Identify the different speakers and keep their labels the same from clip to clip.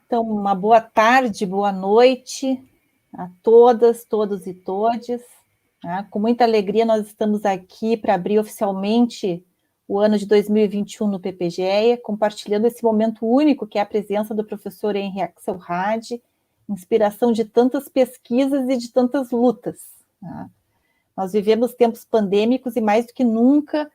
Speaker 1: Então, uma boa tarde, boa noite a todas, todos e todes. Com muita alegria, nós estamos aqui para abrir oficialmente o ano de 2021 no PPGEA, compartilhando esse momento único que é a presença do professor Henri Axelrad, inspiração de tantas pesquisas e de tantas lutas. Nós vivemos tempos pandêmicos e, mais do que nunca,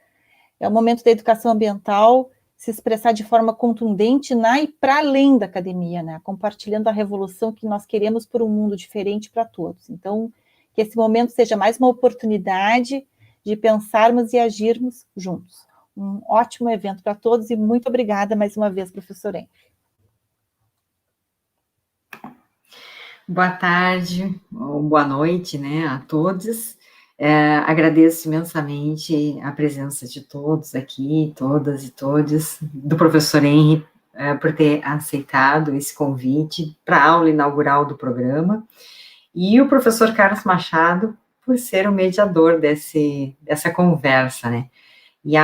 Speaker 1: é o momento da educação ambiental se expressar de forma contundente na e para além da academia, compartilhando a revolução que nós queremos por um mundo diferente para todos. Então, que esse momento seja mais uma oportunidade de pensarmos e agirmos juntos. Um ótimo evento para todos e muito obrigada mais uma vez, professor Henri.
Speaker 2: Boa tarde, ou boa noite, a todos. Agradeço imensamente a presença de todos aqui, todas e todos, do professor Henri, por ter aceitado esse convite para a aula inaugural do programa, e o professor Carlos Machado, por ser o mediador dessa conversa, E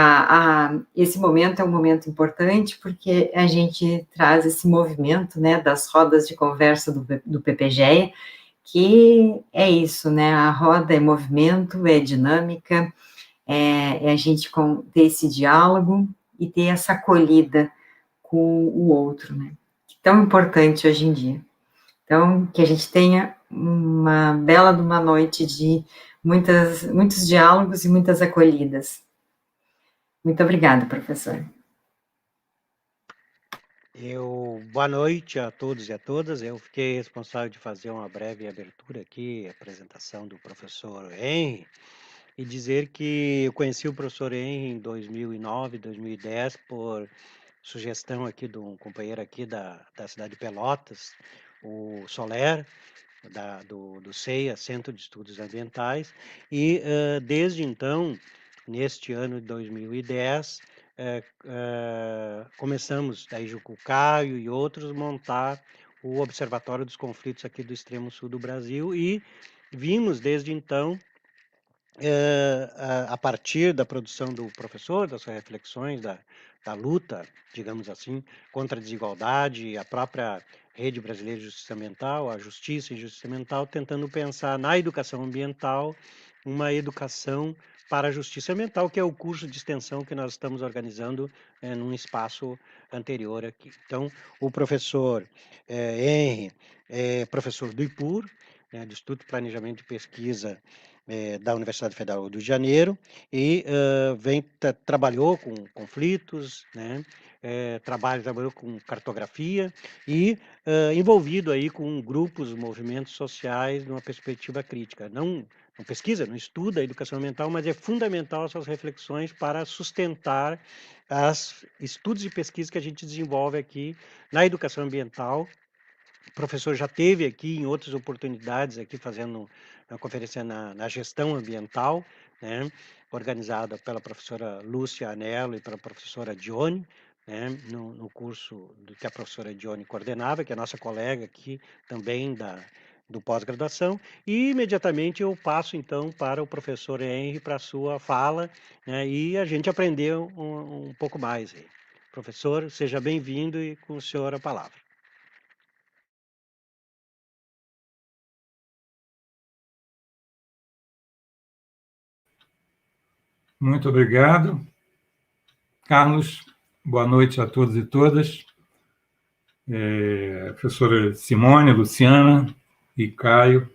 Speaker 2: esse momento é um momento importante porque a gente traz esse movimento, das rodas de conversa do PPGEA, que é isso, a roda é movimento, é dinâmica, é a gente ter esse diálogo e ter essa acolhida com o outro, tão importante hoje em dia. Então, que a gente tenha uma bela de uma noite de muitos diálogos e muitas acolhidas. Muito obrigada, professor.
Speaker 3: Boa noite a todos e a todas. Eu fiquei responsável de fazer uma breve abertura aqui, apresentação do professor Henri, e dizer que eu conheci o professor Henri em 2009, 2010, por sugestão aqui de um companheiro aqui da cidade de Pelotas, o Soler, do CEIA, Centro de Estudos Ambientais, e desde então, neste ano de 2010, começamos, daí com o Caio e outros, montar o Observatório dos Conflitos aqui do extremo sul do Brasil, e vimos desde então, a partir da produção do professor, das suas reflexões, da luta, digamos assim, contra a desigualdade, a própria Rede Brasileira de Justiça Ambiental, a Justiça e Justiça Ambiental, tentando pensar na educação ambiental, uma educação para a justiça ambiental, que é o curso de extensão que nós estamos organizando num espaço anterior aqui. Então, o professor Henri é professor do IPUR, do Instituto de Planejamento e Pesquisa da Universidade Federal do Rio de Janeiro, e trabalhou com conflitos, trabalhou com cartografia e envolvido aí com grupos, movimentos sociais numa perspectiva crítica. Não pesquisa, não estuda a educação ambiental, mas é fundamental as suas reflexões para sustentar os estudos e pesquisas que a gente desenvolve aqui na educação ambiental. O professor já esteve aqui em outras oportunidades, aqui fazendo uma conferência na gestão ambiental, organizada pela professora Lúcia Anello e pela professora Dione, no curso que a professora Dione coordenava, que é a nossa colega aqui também do pós-graduação, e imediatamente eu passo, então, para o professor Henri, para a sua fala, e a gente aprendeu um pouco mais. Professor, seja bem-vindo e com o senhor a palavra.
Speaker 4: Muito obrigado. Carlos, boa noite a todos e todas. Professora Simone, Luciana e Caio,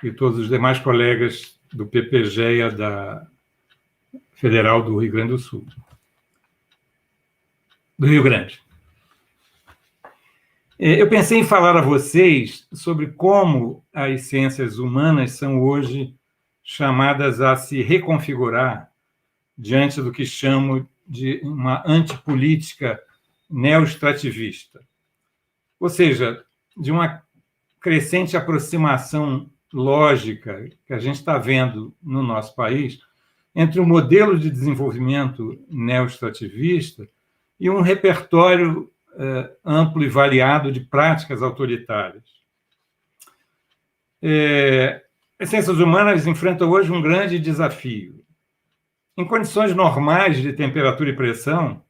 Speaker 4: e todos os demais colegas do PPGEA da Federal do Rio Grande do Sul. Do Rio Grande. Eu pensei em falar a vocês sobre como as ciências humanas são hoje chamadas a se reconfigurar diante do que chamo de uma antipolítica neoextrativista. Ou seja, de uma crescente aproximação lógica que a gente está vendo no nosso país entre o modelo de desenvolvimento neoextrativista e um repertório amplo e variado de práticas autoritárias. As ciências humanas enfrentam hoje um grande desafio. Em condições normais de temperatura e pressão,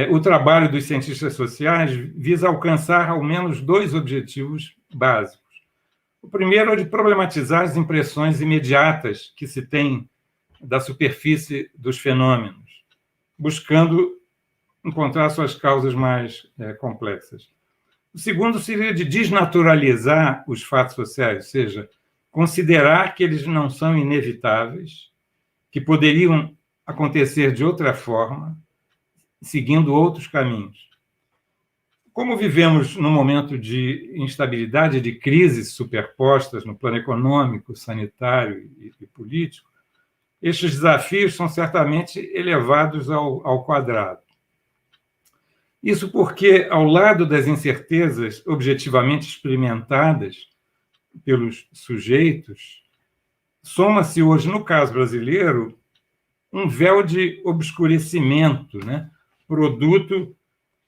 Speaker 4: o trabalho dos cientistas sociais visa alcançar ao menos 2 objetivos básicos. O primeiro é o de problematizar as impressões imediatas que se tem da superfície dos fenômenos, buscando encontrar suas causas mais complexas. O segundo seria de desnaturalizar os fatos sociais, ou seja, considerar que eles não são inevitáveis, que poderiam acontecer de outra forma, seguindo outros caminhos. Como vivemos num momento de instabilidade, de crises superpostas no plano econômico, sanitário e político, estes desafios são certamente elevados ao quadrado. Isso porque, ao lado das incertezas objetivamente experimentadas pelos sujeitos, soma-se hoje, no caso brasileiro, um véu de obscurecimento, né? Produto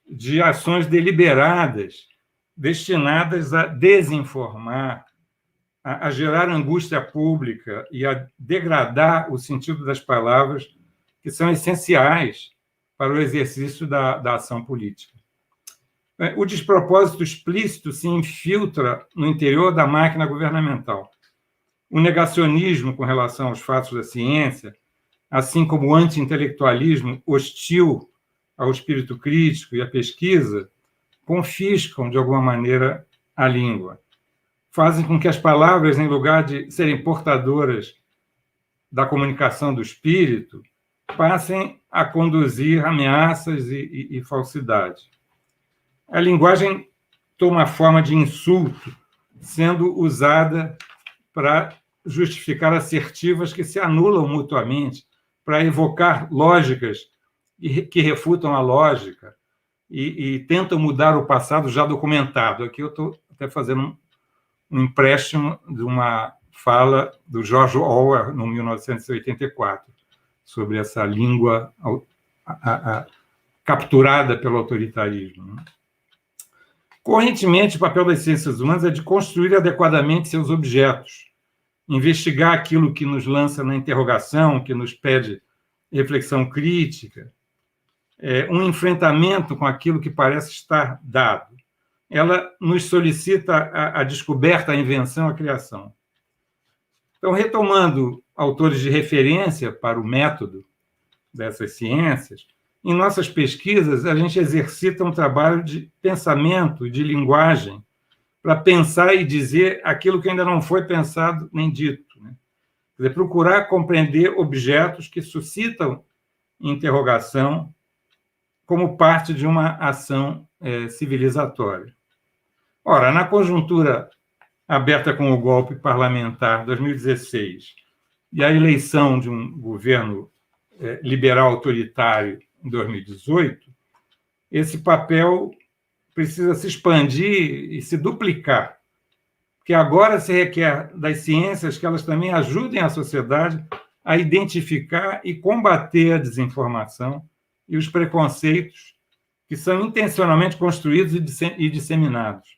Speaker 4: de ações deliberadas, destinadas a desinformar, a gerar angústia pública e a degradar o sentido das palavras, que são essenciais para o exercício da ação política. O despropósito explícito se infiltra no interior da máquina governamental. O negacionismo com relação aos fatos da ciência, assim como o anti-intelectualismo hostil ao espírito crítico e à pesquisa, confiscam, de alguma maneira, a língua. Fazem com que as palavras, em lugar de serem portadoras da comunicação do espírito, passem a conduzir ameaças e falsidade. A linguagem toma a forma de insulto, sendo usada para justificar assertivas que se anulam mutuamente, para evocar lógicas que refutam a lógica e tentam mudar o passado já documentado. Aqui eu estou até fazendo um empréstimo de uma fala do George Orwell, no 1984, sobre essa língua capturada pelo autoritarismo. Correntemente, o papel das ciências humanas é de construir adequadamente seus objetos, investigar aquilo que nos lança na interrogação, que nos pede reflexão crítica, um enfrentamento com aquilo que parece estar dado. Ela nos solicita a descoberta, a invenção, a criação. Então, retomando autores de referência para o método dessas ciências, em nossas pesquisas, a gente exercita um trabalho de pensamento, de linguagem, para pensar e dizer aquilo que ainda não foi pensado nem dito, né? Quer dizer, procurar compreender objetos que suscitam interrogação como parte de uma ação civilizatória. Ora, na conjuntura aberta com o golpe parlamentar 2016 e a eleição de um governo liberal autoritário em 2018, esse papel precisa se expandir e se duplicar, porque agora se requer das ciências que elas também ajudem a sociedade a identificar e combater a desinformação e os preconceitos que são intencionalmente construídos e disseminados.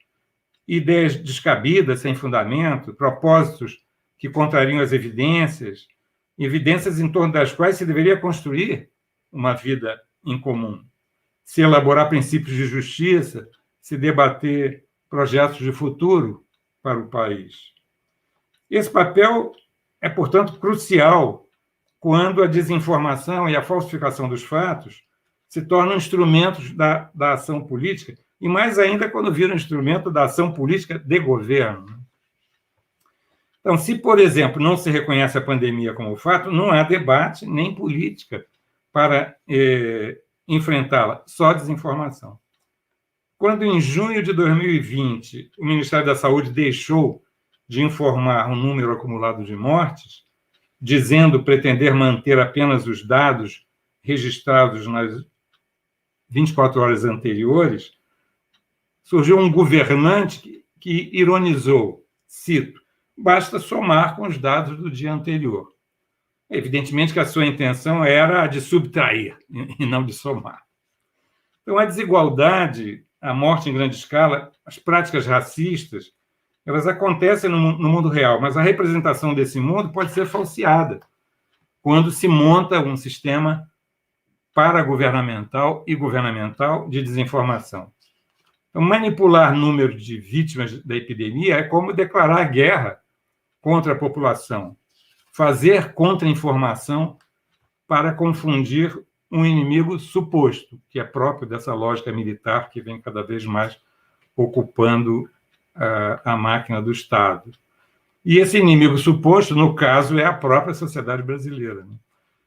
Speaker 4: Ideias descabidas, sem fundamento, propósitos que contrariam as evidências em torno das quais se deveria construir uma vida em comum, se elaborar princípios de justiça, se debater projetos de futuro para o país. Esse papel é, portanto, crucial quando a desinformação e a falsificação dos fatos se tornam instrumentos da ação política, e mais ainda quando viram instrumento da ação política de governo. Então, se, por exemplo, não se reconhece a pandemia como fato, não há debate nem política para enfrentá-la, só desinformação. Quando, em junho de 2020, o Ministério da Saúde deixou de informar o número acumulado de mortes, dizendo pretender manter apenas os dados registrados nas 24 horas anteriores, surgiu um governante que ironizou, cito, basta somar com os dados do dia anterior. Evidentemente que a sua intenção era a de subtrair e não de somar. Então, a desigualdade, a morte em grande escala, as práticas racistas, elas acontecem no mundo real, mas a representação desse mundo pode ser falseada quando se monta um sistema paragovernamental e governamental de desinformação. Então, manipular número de vítimas da epidemia é como declarar guerra contra a população, fazer contra-informação para confundir um inimigo suposto, que é próprio dessa lógica militar que vem cada vez mais ocupando a máquina do Estado. E esse inimigo suposto, no caso, é a própria sociedade brasileira.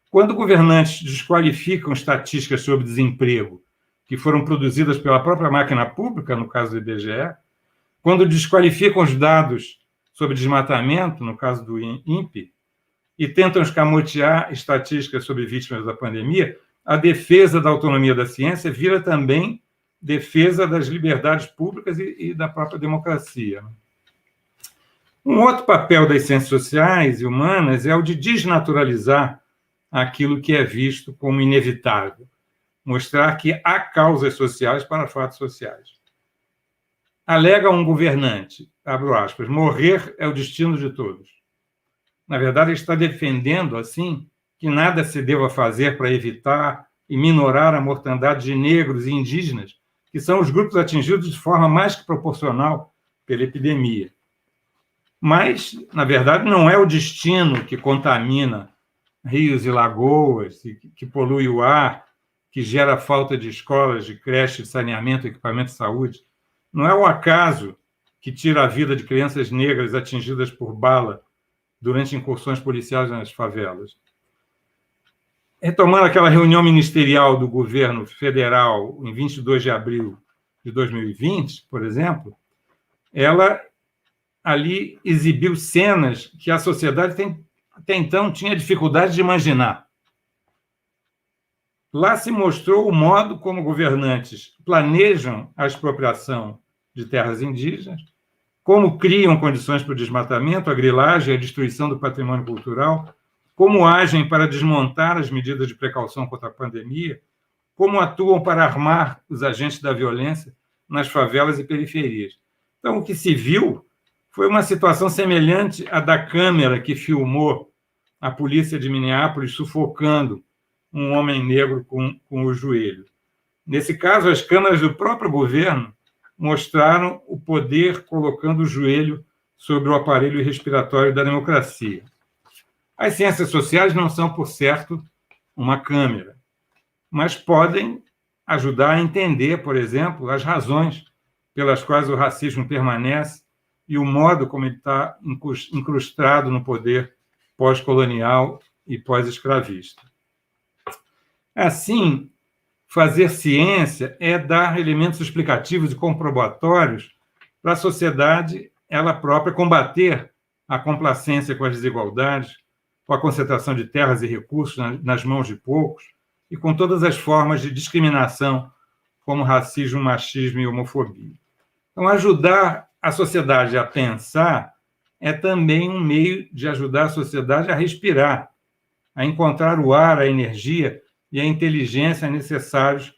Speaker 4: Quando governantes desqualificam estatísticas sobre desemprego que foram produzidas pela própria máquina pública, no caso do IBGE, quando desqualificam os dados sobre desmatamento, no caso do INPE, e tentam escamotear estatísticas sobre vítimas da pandemia, a defesa da autonomia da ciência vira também defesa das liberdades públicas e da própria democracia. Um outro papel das ciências sociais e humanas é o de desnaturalizar aquilo que é visto como inevitável, mostrar que há causas sociais para fatos sociais. Alega um governante, abro aspas, morrer é o destino de todos. Na verdade, ele está defendendo, assim, que nada se deva fazer para evitar e minorar a mortandade de negros e indígenas, que são os grupos atingidos de forma mais que proporcional pela epidemia. Mas, na verdade, não é o destino que contamina rios e lagoas, que polui o ar, que gera falta de escolas, de creches, de saneamento, equipamento de saúde. Não é o acaso que tira a vida de crianças negras atingidas por bala durante incursões policiais nas favelas. Retomando aquela reunião ministerial do governo federal em 22 de abril de 2020, por exemplo, ela ali exibiu cenas que a sociedade até então tinha dificuldade de imaginar. Lá se mostrou o modo como governantes planejam a expropriação de terras indígenas, como criam condições para o desmatamento, a grilagem, a destruição do patrimônio cultural, como agem para desmontar as medidas de precaução contra a pandemia, como atuam para armar os agentes da violência nas favelas e periferias. Então, o que se viu foi uma situação semelhante à da câmera que filmou a polícia de Minneapolis sufocando um homem negro com o joelho. Nesse caso, as câmeras do próprio governo mostraram o poder colocando o joelho sobre o aparelho respiratório da democracia. As ciências sociais não são, por certo, uma câmera, mas podem ajudar a entender, por exemplo, as razões pelas quais o racismo permanece e o modo como ele está incrustado no poder pós-colonial e pós-escravista. Assim, fazer ciência é dar elementos explicativos e comprobatórios para a sociedade ela própria combater a complacência com as desigualdades, com a concentração de terras e recursos nas mãos de poucos e com todas as formas de discriminação, como racismo, machismo e homofobia. Então, ajudar a sociedade a pensar é também um meio de ajudar a sociedade a respirar, a encontrar o ar, a energia e a inteligência necessários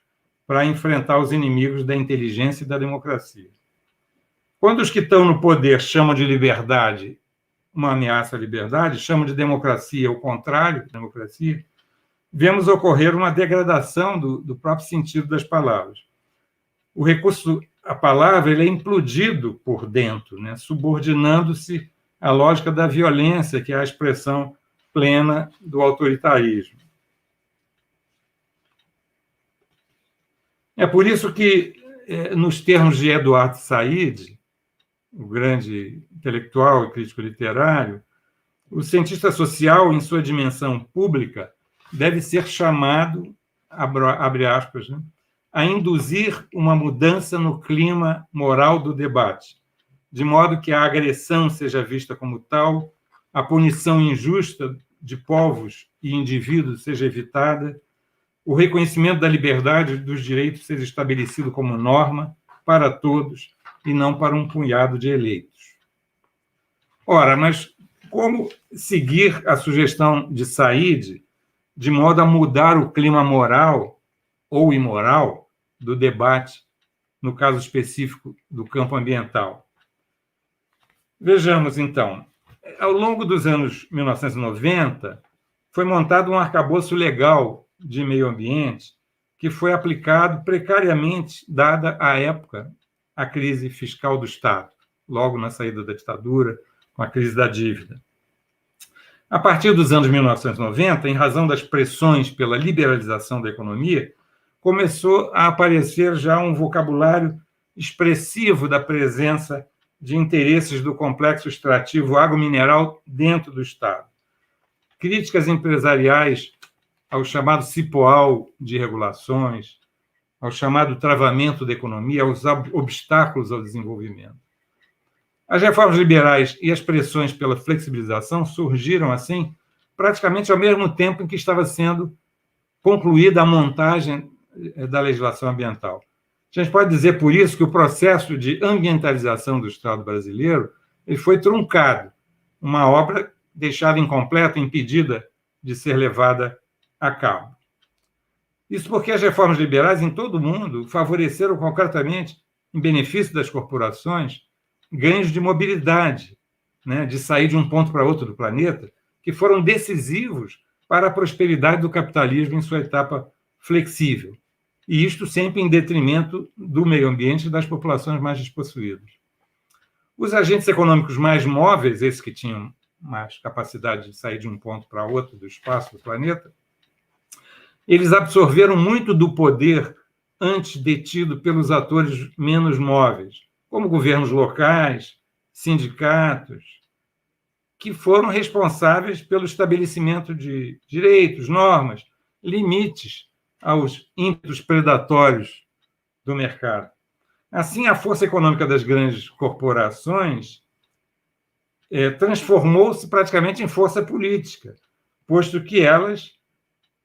Speaker 4: para enfrentar os inimigos da inteligência e da democracia. Quando os que estão no poder chamam de liberdade uma ameaça à liberdade, chamam de democracia o contrário da democracia, vemos ocorrer uma degradação do próprio sentido das palavras. O recurso à palavra ele é implodido por dentro, né, subordinando-se à lógica da violência, que é a expressão plena do autoritarismo. É por isso que, nos termos de Eduardo Said, o grande intelectual e crítico literário, o cientista social, em sua dimensão pública, deve ser chamado, abre aspas, né, a induzir uma mudança no clima moral do debate, de modo que a agressão seja vista como tal, a punição injusta de povos e indivíduos seja evitada, o reconhecimento da liberdade e dos direitos seja estabelecido como norma para todos e não para um punhado de eleitos. Ora, mas como seguir a sugestão de Said de modo a mudar o clima moral ou imoral do debate, no caso específico do campo ambiental? Vejamos, então. Ao longo dos anos 1990, foi montado um arcabouço legal de meio ambiente que foi aplicado precariamente, dada a época, a crise fiscal do Estado, logo na saída da ditadura, com a crise da dívida. A partir dos anos 1990, em razão das pressões pela liberalização da economia, começou a aparecer já um vocabulário expressivo da presença de interesses do complexo extrativo agromineral dentro do Estado. Críticas empresariais ao chamado cipoal de regulações, ao chamado travamento da economia, aos obstáculos ao desenvolvimento. As reformas liberais e as pressões pela flexibilização surgiram, assim, praticamente ao mesmo tempo em que estava sendo concluída a montagem da legislação ambiental. A gente pode dizer, por isso, que o processo de ambientalização do Estado brasileiro ele foi truncado, uma obra deixada incompleta, impedida de ser levada a cabo. Isso porque as reformas liberais em todo o mundo favoreceram concretamente, em benefício das corporações, ganhos de mobilidade, né, de sair de um ponto para outro do planeta, que foram decisivos para a prosperidade do capitalismo em sua etapa flexível. E isto sempre em detrimento do meio ambiente e das populações mais despossuídas. Os agentes econômicos mais móveis, esses que tinham mais capacidade de sair de um ponto para outro do espaço do planeta, eles absorveram muito do poder antes detido pelos atores menos móveis, como governos locais, sindicatos, que foram responsáveis pelo estabelecimento de direitos, normas, limites aos ímpetos predatórios do mercado. Assim, a força econômica das grandes corporações transformou-se praticamente em força política, posto que elas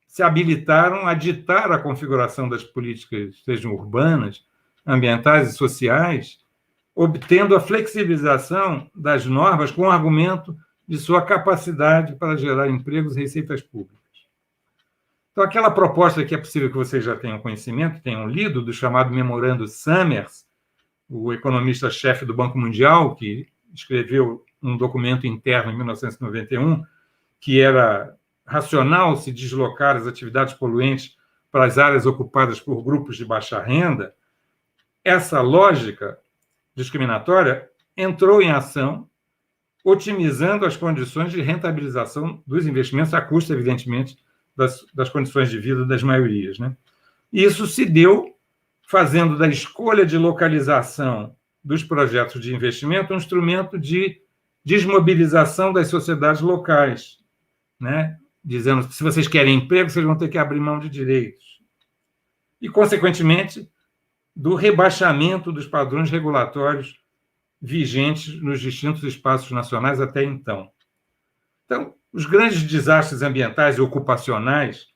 Speaker 4: se habilitaram a ditar a configuração das políticas, sejam urbanas, ambientais e sociais, obtendo a flexibilização das normas com o argumento de sua capacidade para gerar empregos e receitas públicas. Então, aquela proposta que é possível que vocês já tenham conhecimento, tenham lido, do chamado Memorando Summers, o economista-chefe do Banco Mundial, que escreveu um documento interno em 1991, que era racional se deslocar as atividades poluentes para as áreas ocupadas por grupos de baixa renda, essa lógica discriminatória entrou em ação, otimizando as condições de rentabilização dos investimentos, à custa, evidentemente, das condições de vida das maiorias, né? Isso se deu fazendo da escolha de localização dos projetos de investimento um instrumento de desmobilização das sociedades locais, né? Dizendo que se vocês querem emprego, vocês vão ter que abrir mão de direitos. E, consequentemente, do rebaixamento dos padrões regulatórios vigentes nos distintos espaços nacionais até então. Então, os grandes desastres ambientais e ocupacionais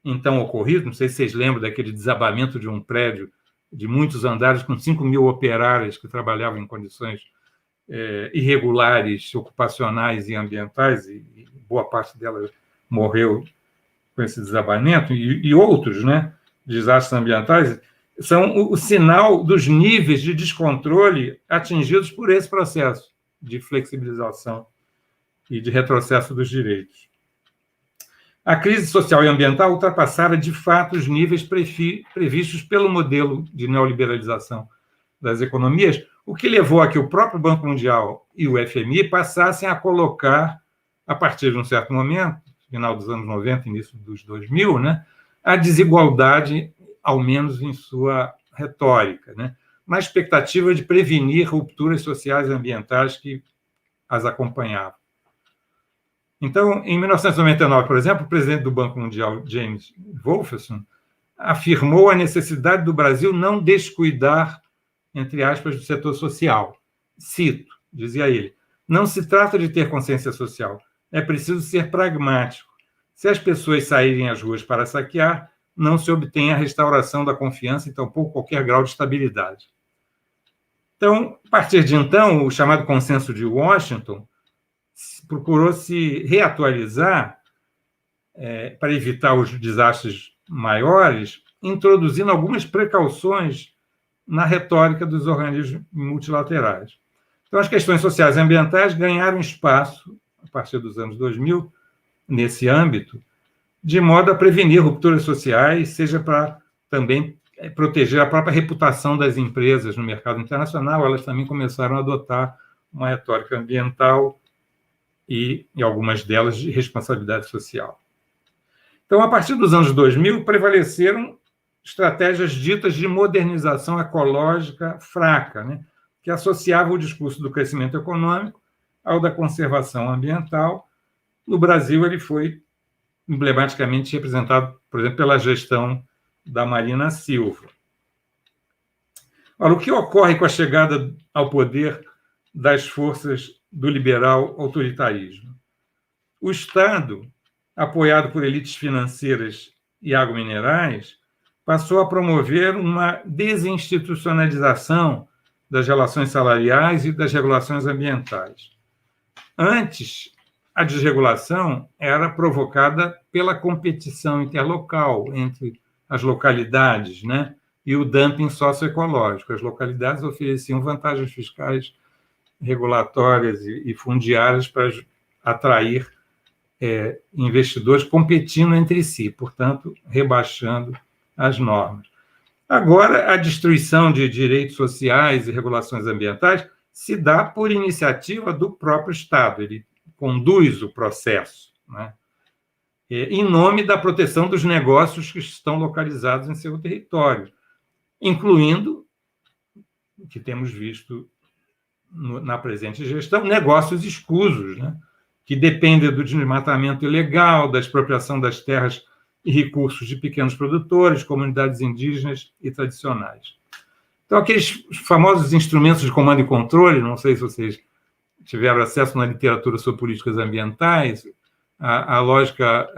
Speaker 4: então ocorridos, não sei se vocês lembram daquele desabamento de um prédio de muitos andares com 5.000 operárias que trabalhavam em condições irregulares, ocupacionais e ambientais, e boa parte delas morreu com esse desabamento, e outros, né, desastres ambientais, são o sinal dos níveis de descontrole atingidos por esse processo de flexibilização e de retrocesso dos direitos. A crise social e ambiental ultrapassara, de fato, os níveis previstos pelo modelo de neoliberalização das economias, o que levou a que o próprio Banco Mundial e o FMI passassem a colocar, a partir de um certo momento, final dos anos 90, início dos 2000, né, a desigualdade, ao menos em sua retórica, né, na expectativa de prevenir rupturas sociais e ambientais que as acompanhavam. Então, em 1999, por exemplo, o presidente do Banco Mundial, James Wolfson, afirmou a necessidade do Brasil não descuidar, entre aspas, do setor social. Cito, dizia ele, não se trata de ter consciência social, é preciso ser pragmático. Se as pessoas saírem às ruas para saquear, não se obtém a restauração da confiança e tampouco qualquer grau de estabilidade. Então, a partir de então, o chamado consenso de Washington procurou se reatualizar para evitar os desastres maiores, introduzindo algumas precauções na retórica dos organismos multilaterais. Então, as questões sociais e ambientais ganharam espaço, a partir dos anos 2000, nesse âmbito, de modo a prevenir rupturas sociais, seja para também proteger a própria reputação das empresas no mercado internacional. Elas também começaram a adotar uma retórica ambiental e, em algumas delas, de responsabilidade social. Então, a partir dos anos 2000, prevaleceram estratégias ditas de modernização ecológica fraca, né, que associavam o discurso do crescimento econômico ao da conservação ambiental. No Brasil, ele foi emblematicamente representado, por exemplo, pela gestão da Marina Silva. Ora, o que ocorre com a chegada ao poder das forças do liberal autoritarismo? O Estado, apoiado por elites financeiras e agrominerais, passou a promover uma desinstitucionalização das relações salariais e das regulações ambientais. Antes, a desregulação era provocada pela competição interlocal entre as localidades, né, e o dumping socioecológico. As localidades ofereciam vantagens fiscais, regulatórias e fundiárias para atrair investidores competindo entre si, portanto, rebaixando as normas. Agora, a destruição de direitos sociais e regulações ambientais se dá por iniciativa do próprio Estado. Ele conduz o processo, né, em nome da proteção dos negócios que estão localizados em seu território, incluindo, o que temos visto na presente gestão, negócios escusos, né, que dependem do desmatamento ilegal, da expropriação das terras e recursos de pequenos produtores, comunidades indígenas e tradicionais. Então, aqueles famosos instrumentos de comando e controle, não sei se vocês tiveram acesso na literatura sobre políticas ambientais, a lógica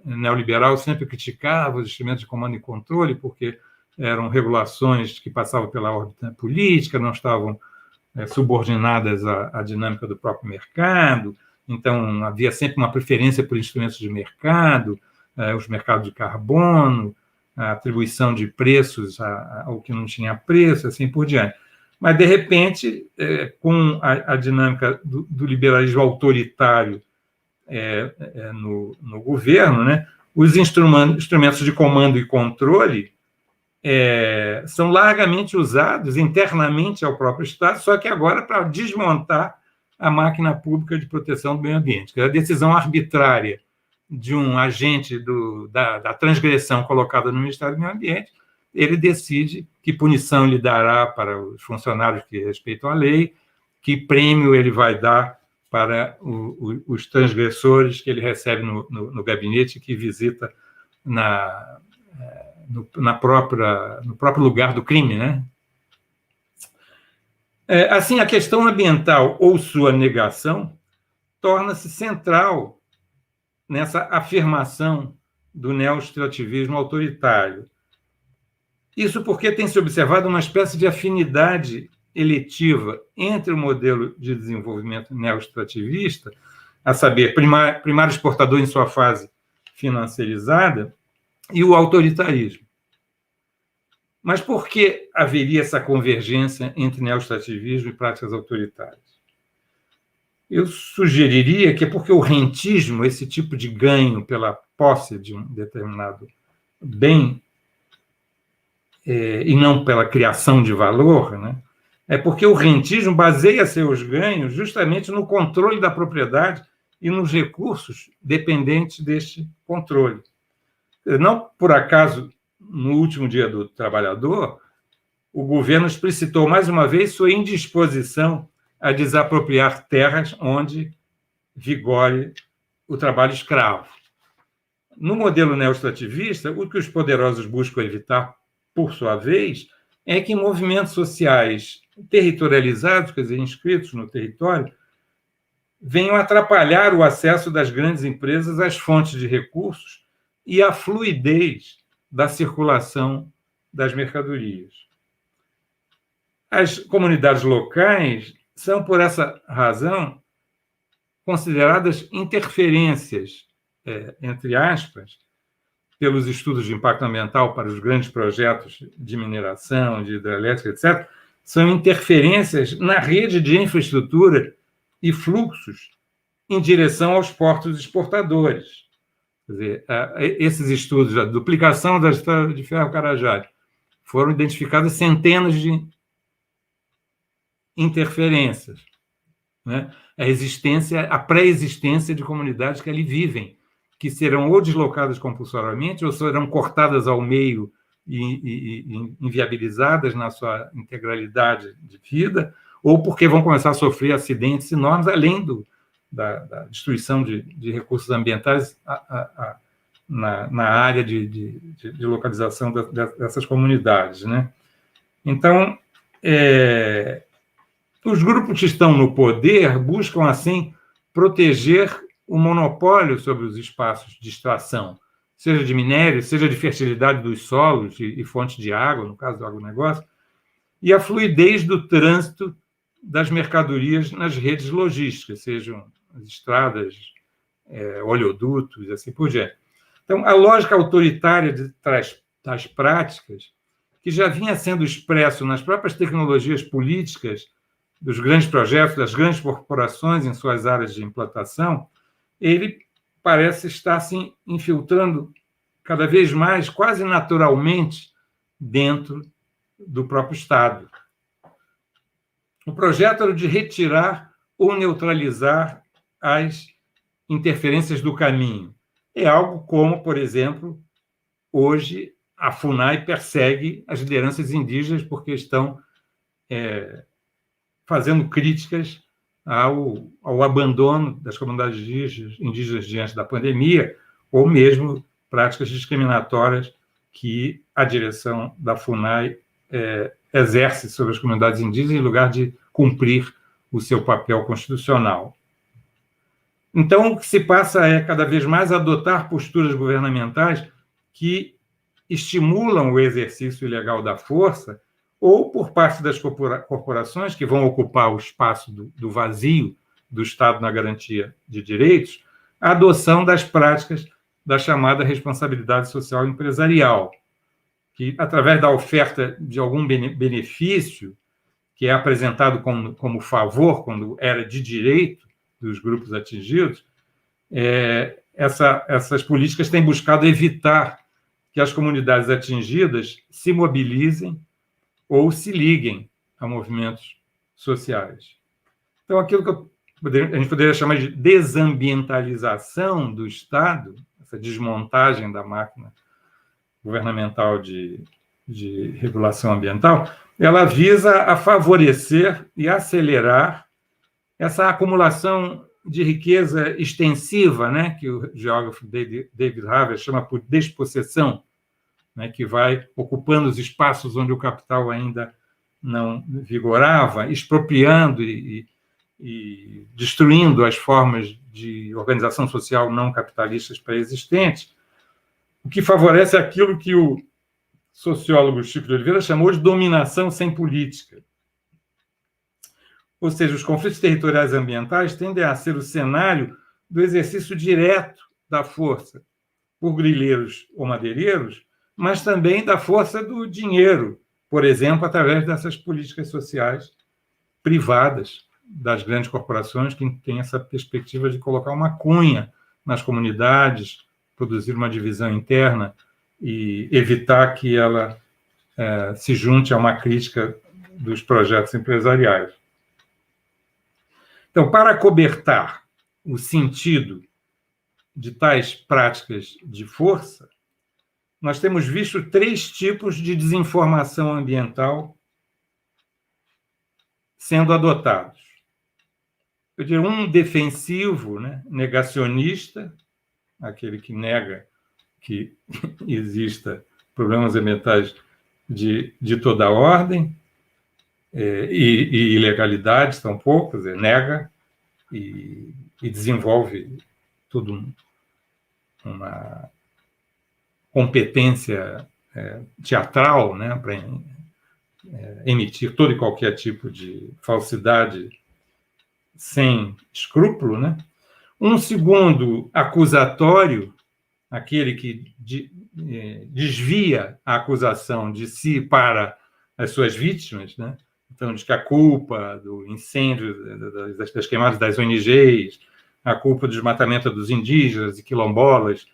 Speaker 4: neoliberal sempre criticava os instrumentos de comando e controle, porque eram regulações que passavam pela órbita política, não estavam subordinadas à dinâmica do próprio mercado, então havia sempre uma preferência por instrumentos de mercado, os mercados de carbono, a atribuição de preços ao que não tinha preço, assim por diante. Mas, de repente, com a dinâmica do liberalismo autoritário no governo, né, os instrumentos de comando e controle são largamente usados internamente ao próprio Estado, só que agora para desmontar a máquina pública de proteção do meio ambiente. A decisão arbitrária de um agente da transgressão colocada no Ministério do Meio Ambiente, ele decide que punição ele dará para os funcionários que respeitam a lei, que prêmio ele vai dar para os transgressores que ele recebe no gabinete, que visita no próprio lugar do crime, né? Assim, a questão ambiental ou sua negação torna-se central nessa afirmação do neoextrativismo autoritário. Isso porque tem se observado uma espécie de afinidade eletiva entre o modelo de desenvolvimento neoextrativista, a saber, primário exportador em sua fase financeirizada, e o autoritarismo. Mas por que haveria essa convergência entre neoextrativismo e práticas autoritárias? Eu sugeriria que é porque o rentismo, esse tipo de ganho pela posse de um determinado bem, e não pela criação de valor, né? É porque o rentismo baseia seus ganhos justamente no controle da propriedade e nos recursos dependentes deste controle. Não por acaso, no último Dia do Trabalhador, o governo explicitou mais uma vez sua indisposição a desapropriar terras onde vigore o trabalho escravo. No modelo neoextrativista, o que os poderosos buscam evitar, por sua vez, é que movimentos sociais territorializados, quer dizer, inscritos no território, venham atrapalhar o acesso das grandes empresas às fontes de recursos e à fluidez da circulação das mercadorias. As comunidades locais são, por essa razão, consideradas interferências, entre aspas, pelos estudos de impacto ambiental para os grandes projetos de mineração, de hidrelétrica, etc., são interferências na rede de infraestrutura e fluxos em direção aos portos exportadores. Quer dizer, esses estudos da duplicação da estrada de ferro Carajás foram identificadas centenas de interferências, né? A pré-existência de comunidades que ali vivem, que serão ou deslocadas compulsoriamente ou serão cortadas ao meio e inviabilizadas na sua integralidade de vida, ou porque vão começar a sofrer acidentes enormes, além da destruição de recursos ambientais na área de localização dessas comunidades, né? Então, os grupos que estão no poder buscam, assim, proteger o monopólio sobre os espaços de extração, seja de minério, seja de fertilidade dos solos e fontes de água, no caso do agronegócio, e a fluidez do trânsito das mercadorias nas redes logísticas, sejam as estradas, oleodutos e assim por diante. Então, a lógica autoritária das práticas, que já vinha sendo expresso nas próprias tecnologias políticas dos grandes projetos, das grandes corporações em suas áreas de implantação, ele parece estar se infiltrando cada vez mais, quase naturalmente, dentro do próprio Estado. O projeto era de retirar ou neutralizar as interferências do caminho. É algo como, por exemplo, hoje a FUNAI persegue as lideranças indígenas porque estão fazendo críticas ao abandono das comunidades indígenas diante da pandemia, ou mesmo práticas discriminatórias que a direção da FUNAI exerce sobre as comunidades indígenas em lugar de cumprir o seu papel constitucional. Então, o que se passa é, cada vez mais, adotar posturas governamentais que estimulam o exercício ilegal da força, ou por parte das corporações, que vão ocupar o espaço do vazio do Estado na garantia de direitos, a adoção das práticas da chamada responsabilidade social empresarial, que, através da oferta de algum benefício, que é apresentado como favor, quando era de direito dos grupos atingidos, essas políticas têm buscado evitar que as comunidades atingidas se mobilizem ou se liguem a movimentos sociais. Então, aquilo que a gente poderia chamar de desambientalização do Estado, essa desmontagem da máquina governamental de regulação ambiental, ela visa a favorecer e acelerar essa acumulação de riqueza extensiva, né, que o geógrafo David Harvey chama por despossessão, né, que vai ocupando os espaços onde o capital ainda não vigorava, expropriando e destruindo as formas de organização social não capitalistas pré-existentes, o que favorece aquilo que o sociólogo Chico de Oliveira chamou de dominação sem política. Ou seja, os conflitos territoriais ambientais tendem a ser o cenário do exercício direto da força por grileiros ou madeireiros, mas também da força do dinheiro, por exemplo, através dessas políticas sociais privadas das grandes corporações, que têm essa perspectiva de colocar uma cunha nas comunidades, produzir uma divisão interna e evitar que ela se junte a uma crítica dos projetos empresariais. Então, para acobertar o sentido de tais práticas de força, nós temos visto 3 tipos de desinformação ambiental sendo adotados. Eu diria um defensivo, né, negacionista, aquele que nega que exista problemas ambientais de toda a ordem, e ilegalidades tampouco, quer dizer, nega e desenvolve toda uma competência teatral, né, para emitir todo e qualquer tipo de falsidade sem escrúpulo, né? Um segundo acusatório, aquele que desvia a acusação de si para as suas vítimas, né? Então, diz que a culpa do incêndio, das queimadas das ONGs, a culpa do desmatamento dos indígenas e quilombolas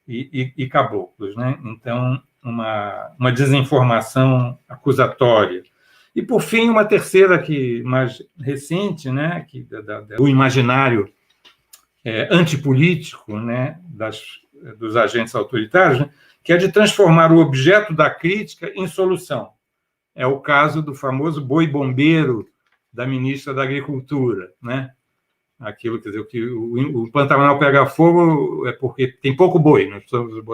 Speaker 4: e caboclos, né? Então, uma desinformação acusatória. E, por fim, uma terceira, que mais recente, né? Do imaginário antipolítico, né? Dos agentes autoritários, né? Que é de transformar o objeto da crítica em solução. É o caso do famoso boi-bombeiro da ministra da Agricultura, né? Aquilo, quer dizer, que o Pantanal pega fogo é porque tem pouco boi, nós precisamos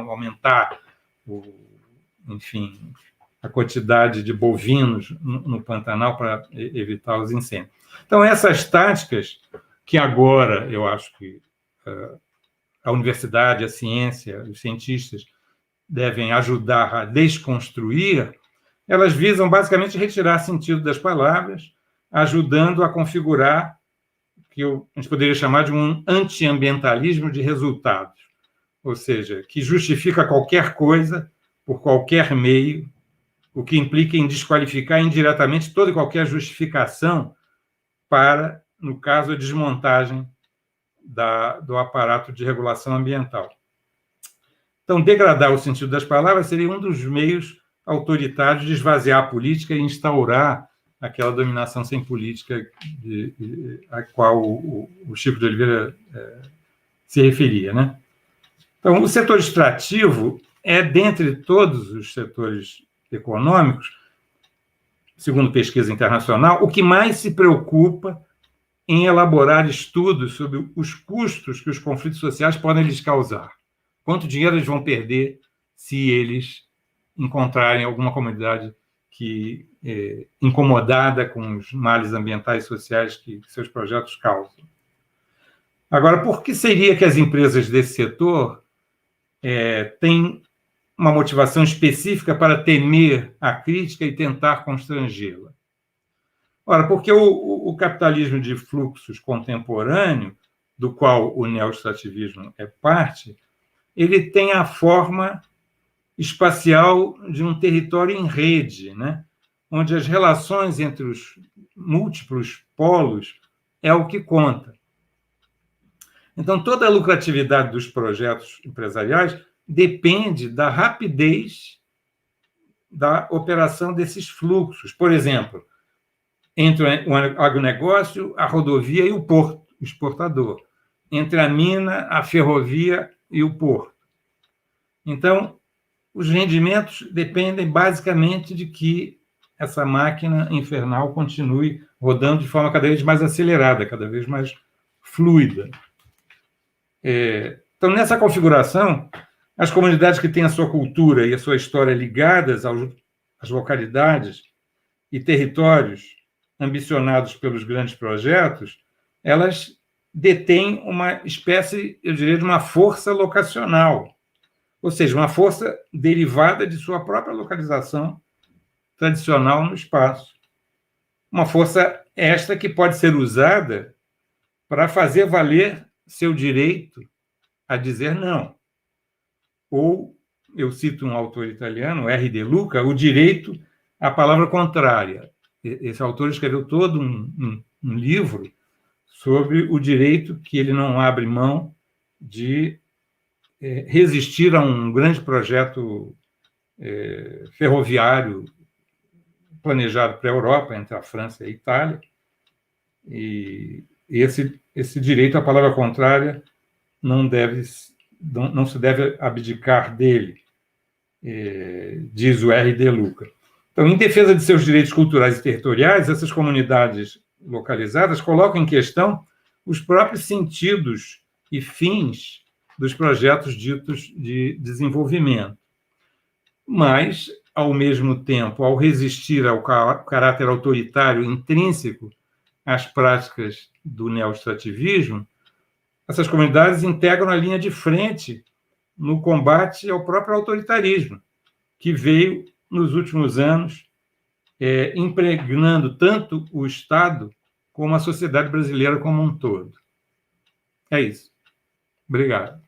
Speaker 4: aumentar, enfim, a quantidade de bovinos no Pantanal para evitar os incêndios. Então, essas táticas que agora eu acho que a universidade, a ciência, os cientistas devem ajudar a desconstruir, elas visam basicamente retirar sentido das palavras, ajudando a configurar o que a gente poderia chamar de um antiambientalismo de resultados, ou seja, que justifica qualquer coisa por qualquer meio, o que implica em desqualificar indiretamente toda e qualquer justificação para, no caso, a desmontagem do aparato de regulação ambiental. Então, degradar o sentido das palavras seria um dos meios autoritários de esvaziar a política e instaurar aquela dominação sem política a qual o Chico de Oliveira se referia, né? Então, o setor extrativo é, dentre todos os setores econômicos, segundo pesquisa internacional, o que mais se preocupa em elaborar estudos sobre os custos que os conflitos sociais podem lhes causar. Quanto dinheiro eles vão perder se eles encontrarem alguma comunidade que incomodada com os males ambientais e sociais que seus projetos causam. Agora, por que seria que as empresas desse setor têm uma motivação específica para temer a crítica e tentar constrangê-la? Ora, porque o capitalismo de fluxos contemporâneo, do qual o neoextrativismo é parte, ele tem a forma espacial de um território em rede, né? Onde as relações entre os múltiplos polos é o que conta. Então, toda a lucratividade dos projetos empresariais depende da rapidez da operação desses fluxos. Por exemplo, entre o agronegócio, a rodovia e o porto exportador, entre a mina, a ferrovia e o porto. Então, os rendimentos dependem basicamente de que essa máquina infernal continue rodando de forma cada vez mais acelerada, cada vez mais fluida. Então, nessa configuração, as comunidades que têm a sua cultura e a sua história ligadas às localidades e territórios ambicionados pelos grandes projetos, elas detêm uma espécie, eu diria, de uma força locacional, ou seja, uma força derivada de sua própria localização tradicional no espaço. Uma força esta que pode ser usada para fazer valer seu direito a dizer não. Ou, eu cito um autor italiano, R. De Luca, o direito à palavra contrária. Esse autor escreveu todo um livro sobre o direito que ele não abre mão de resistir a um grande projeto ferroviário planejado para a Europa, entre a França e a Itália, e esse direito à palavra contrária não se deve abdicar dele, diz o R. De Luca. Então, em defesa de seus direitos culturais e territoriais, essas comunidades localizadas colocam em questão os próprios sentidos e fins dos projetos ditos de desenvolvimento. Mas, ao mesmo tempo, ao resistir ao caráter autoritário intrínseco às práticas do neoextrativismo, essas comunidades integram a linha de frente no combate ao próprio autoritarismo, que veio, nos últimos anos, impregnando tanto o Estado como a sociedade brasileira como um todo. É isso. Obrigado.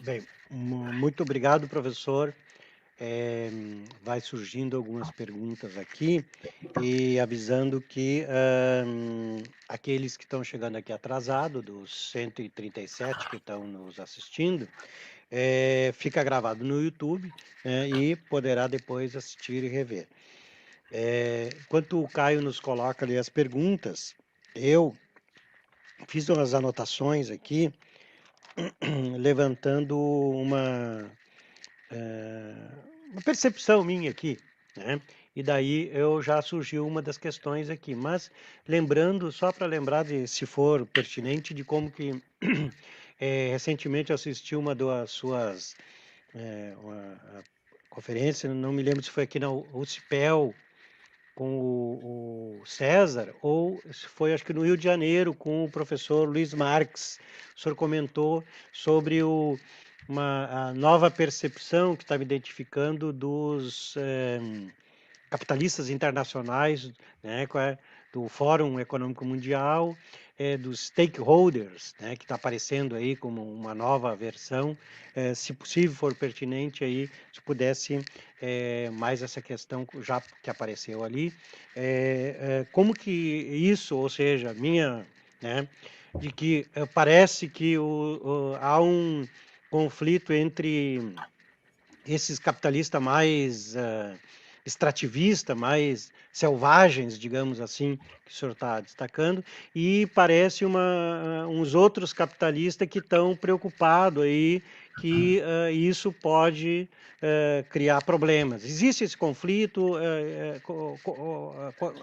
Speaker 3: Bem, muito obrigado, professor. vai surgindo algumas perguntas aqui, e avisando que aqueles que estão chegando aqui atrasado, dos 137 que estão nos assistindo, fica gravado no YouTube, e poderá depois assistir e rever. Enquanto o Caio nos coloca ali as perguntas, eu fiz umas anotações aqui, levantando uma percepção minha aqui, né? E daí já surgiu uma das questões aqui, mas lembrando, só para lembrar, se for pertinente, de como que recentemente eu assisti uma das suas uma conferência, não me lembro se foi aqui na UCPEL, com o César, ou se foi, acho que no Rio de Janeiro, com o professor Luiz Marques. O senhor comentou sobre a nova percepção que estava identificando dos capitalistas internacionais, né, do Fórum Econômico Mundial, dos stakeholders, né, que está aparecendo aí como uma nova versão. Se possível, for pertinente, aí, se pudesse mais essa questão já que apareceu ali, como que isso, ou seja, né, de que parece que há um conflito entre esses capitalistas mais extrativistas, mais selvagens, digamos assim, que o senhor está destacando, e parece uns outros capitalistas que estão preocupados aí que isso pode criar problemas. Existe esse conflito?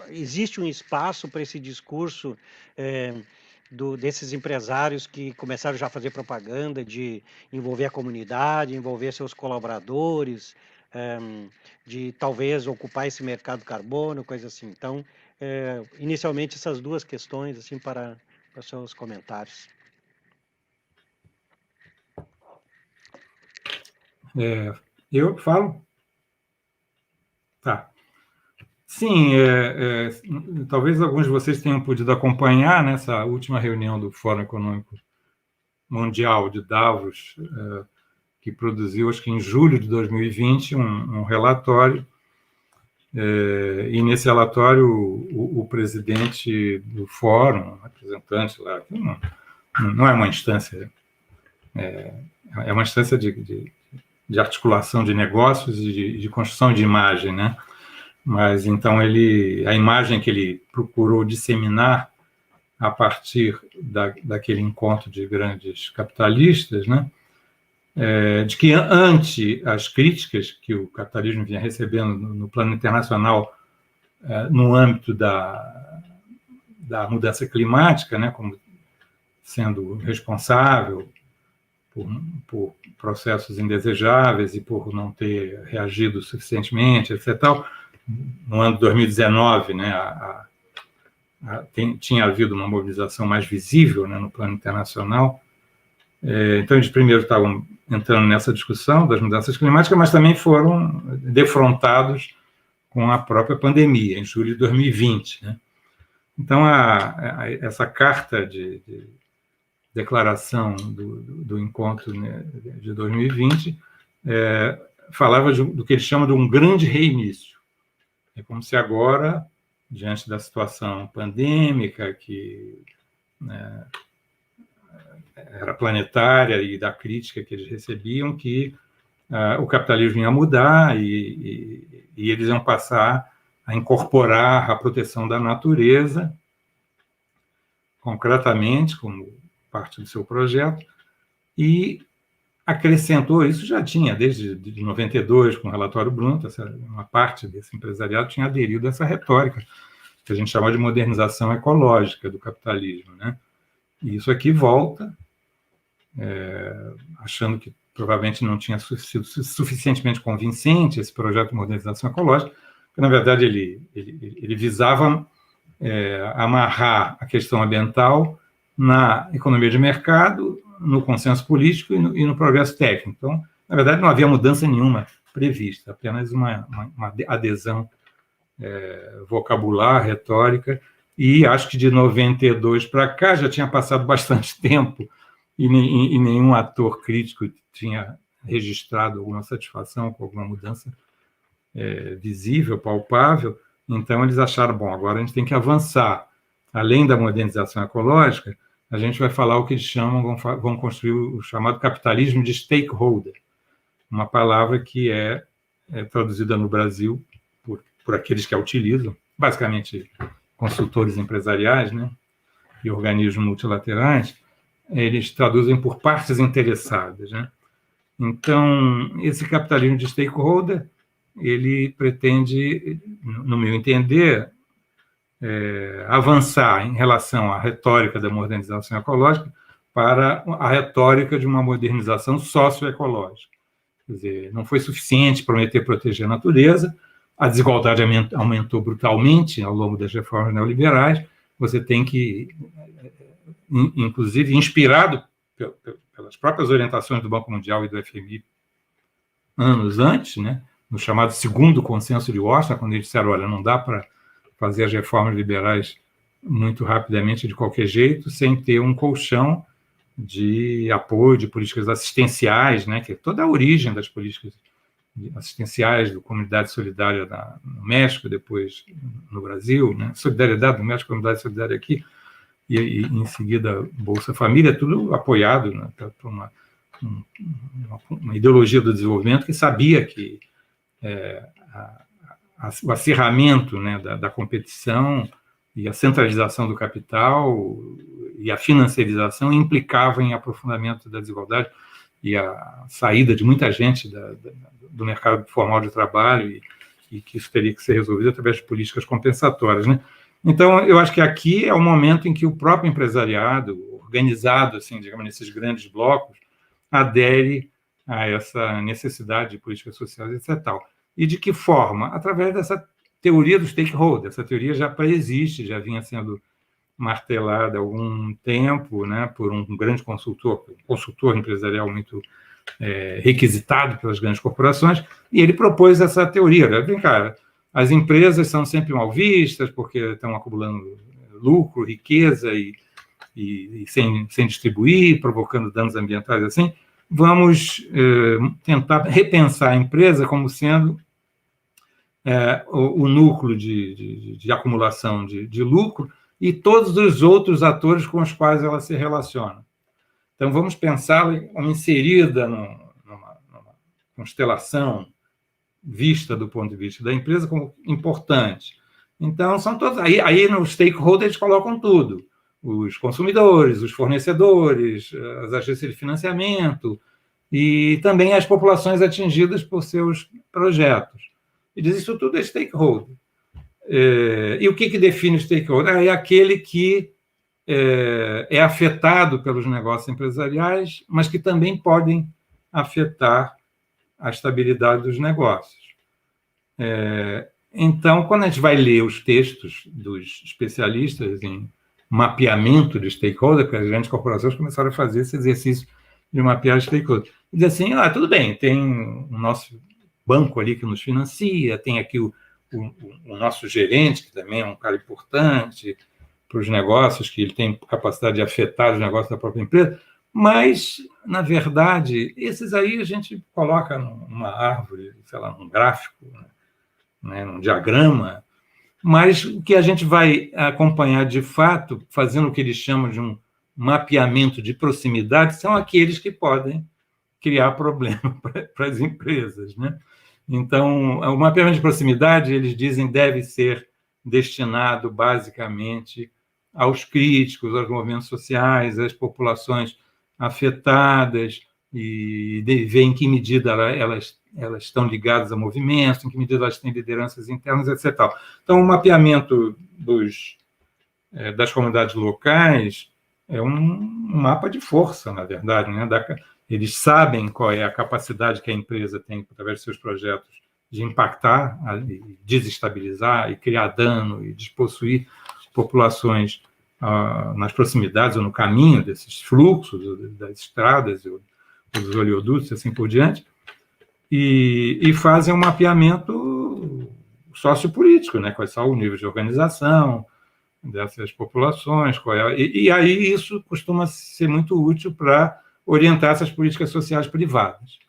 Speaker 3: Existe um espaço para esse discurso desses empresários que começaram já a fazer propaganda de envolver a comunidade, envolver seus colaboradores, de talvez ocupar esse mercado carbono, coisa assim. Então, inicialmente, essas duas questões, assim, para seus comentários.
Speaker 4: Eu falo? Tá. Sim, talvez alguns de vocês tenham podido acompanhar nessa última reunião do Fórum Econômico Mundial de Davos, que produziu, acho que em julho de 2020, um relatório, e nesse relatório o presidente do fórum, o representante lá, não é uma instância, é uma instância de articulação de negócios e de construção de imagem, né? Mas, então, a imagem que ele procurou disseminar a partir daquele encontro de grandes capitalistas, né? De que, ante as críticas que o capitalismo vinha recebendo no plano internacional, no âmbito da mudança climática, né? Como sendo responsável por processos indesejáveis e por não ter reagido suficientemente, etc. No ano de 2019, né, tinha havido uma mobilização mais visível, né, no plano internacional. Então, eles primeiro estavam entrando nessa discussão das mudanças climáticas, mas também foram defrontados com a própria pandemia, em julho de 2020. Né? Então, essa carta de declaração do encontro, né, de 2020 falava do que eles chamam de um grande reinício. É como se agora, diante da situação pandêmica, que, né, era planetária, e da crítica que eles recebiam, que o capitalismo ia mudar e eles iam passar a incorporar a proteção da natureza, concretamente, como parte do seu projeto, e acrescentou, isso já tinha desde 92, com o relatório Brundtland, uma parte desse empresariado tinha aderido a essa retórica, que a gente chama de modernização ecológica do capitalismo, né? E isso aqui volta, achando que provavelmente não tinha sido suficientemente convincente esse projeto de modernização ecológica, porque, na verdade, ele visava amarrar a questão ambiental na economia de mercado, no consenso político e no progresso técnico. Então, na verdade, não havia mudança nenhuma prevista, apenas uma adesão vocabular, retórica, e acho que de 92 para cá já tinha passado bastante tempo e nenhum ator crítico tinha registrado alguma satisfação com alguma mudança visível, palpável. Então, eles acharam, bom, agora a gente tem que avançar. Além da modernização ecológica, a gente vai falar o que eles chamam, vão construir o chamado capitalismo de stakeholder, uma palavra que é traduzida no Brasil por aqueles que a utilizam, basicamente consultores empresariais, né, e organismos multilaterais, eles traduzem por partes interessadas, né? Então, esse capitalismo de stakeholder, ele pretende, no meu entender, avançar em relação à retórica da modernização ecológica para a retórica de uma modernização socioecológica. Quer dizer, não foi suficiente prometer proteger a natureza, a desigualdade aumentou brutalmente ao longo das reformas neoliberais, você tem que, inclusive, inspirado pelas próprias orientações do Banco Mundial e do FMI anos antes, né, no chamado segundo consenso de Washington, quando eles disseram, olha, não dá para fazer as reformas liberais muito rapidamente de qualquer jeito, sem ter um colchão de apoio de políticas assistenciais, né, que é toda a origem das políticas assistenciais da Comunidade Solidária no México, depois no Brasil, né, Solidariedade no México, Comunidade Solidária aqui, e em seguida Bolsa Família, tudo apoiado, né, por uma ideologia do desenvolvimento que sabia que o acirramento, né, da competição e a centralização do capital e a financiarização implicavam em aprofundamento da desigualdade e a saída de muita gente do mercado formal de trabalho e que isso teria que ser resolvido através de políticas compensatórias, né? Então, eu acho que aqui é o momento em que o próprio empresariado, organizado, assim, digamos, nesses grandes blocos, adere a essa necessidade de políticas sociais, etc. Tal. E de que forma? Através dessa teoria do stakeholder. Essa teoria já pré-existe, já vinha sendo martelada há algum tempo, né, por um grande consultor empresarial muito requisitado pelas grandes corporações, e ele propôs essa teoria. Né? Vem cá, as empresas são sempre mal vistas porque estão acumulando lucro, riqueza e sem distribuir, provocando danos ambientais assim. Vamos tentar repensar a empresa como sendo o núcleo de acumulação de lucro e todos os outros atores com os quais ela se relaciona. Então, vamos pensá-la como inserida numa constelação vista do ponto de vista da empresa como importante. Então, são todos... Aí nos stakeholders colocam tudo. Os consumidores, os fornecedores, as agências de financiamento e também as populações atingidas por seus projetos. E diz isso tudo é stakeholder. E o que define o stakeholder? É aquele que é afetado pelos negócios empresariais, mas que também podem afetar a estabilidade dos negócios. Então, quando a gente vai ler os textos dos especialistas em mapeamento de stakeholder, porque as grandes corporações começaram a fazer esse exercício de mapear stakeholder. E diz assim, tudo bem, tem o nosso banco ali que nos financia, tem aqui o nosso gerente, que também é um cara importante para os negócios, que ele tem capacidade de afetar os negócios da própria empresa, mas, na verdade, esses aí a gente coloca numa árvore, sei lá, num gráfico, né, num diagrama, mas o que a gente vai acompanhar de fato, fazendo o que eles chamam de um mapeamento de proximidade, são aqueles que podem criar problema para as empresas, né? Então, o mapeamento de proximidade, eles dizem, deve ser destinado basicamente aos críticos, aos movimentos sociais, às populações afetadas, e ver em que medida elas estão ligadas a movimentos, em que medida elas têm lideranças internas, etc. Então, o mapeamento das comunidades locais é um mapa de força, na verdade, né? Eles sabem qual é a capacidade que a empresa tem, através de seus projetos, de impactar, desestabilizar e criar dano e despossuir populações nas proximidades ou no caminho desses fluxos, das estradas, dos oleodutos, assim por diante, e fazem um mapeamento sociopolítico, né? Quais são o nível de organização dessas populações, e aí isso costuma ser muito útil para orientar essas políticas sociais privadas.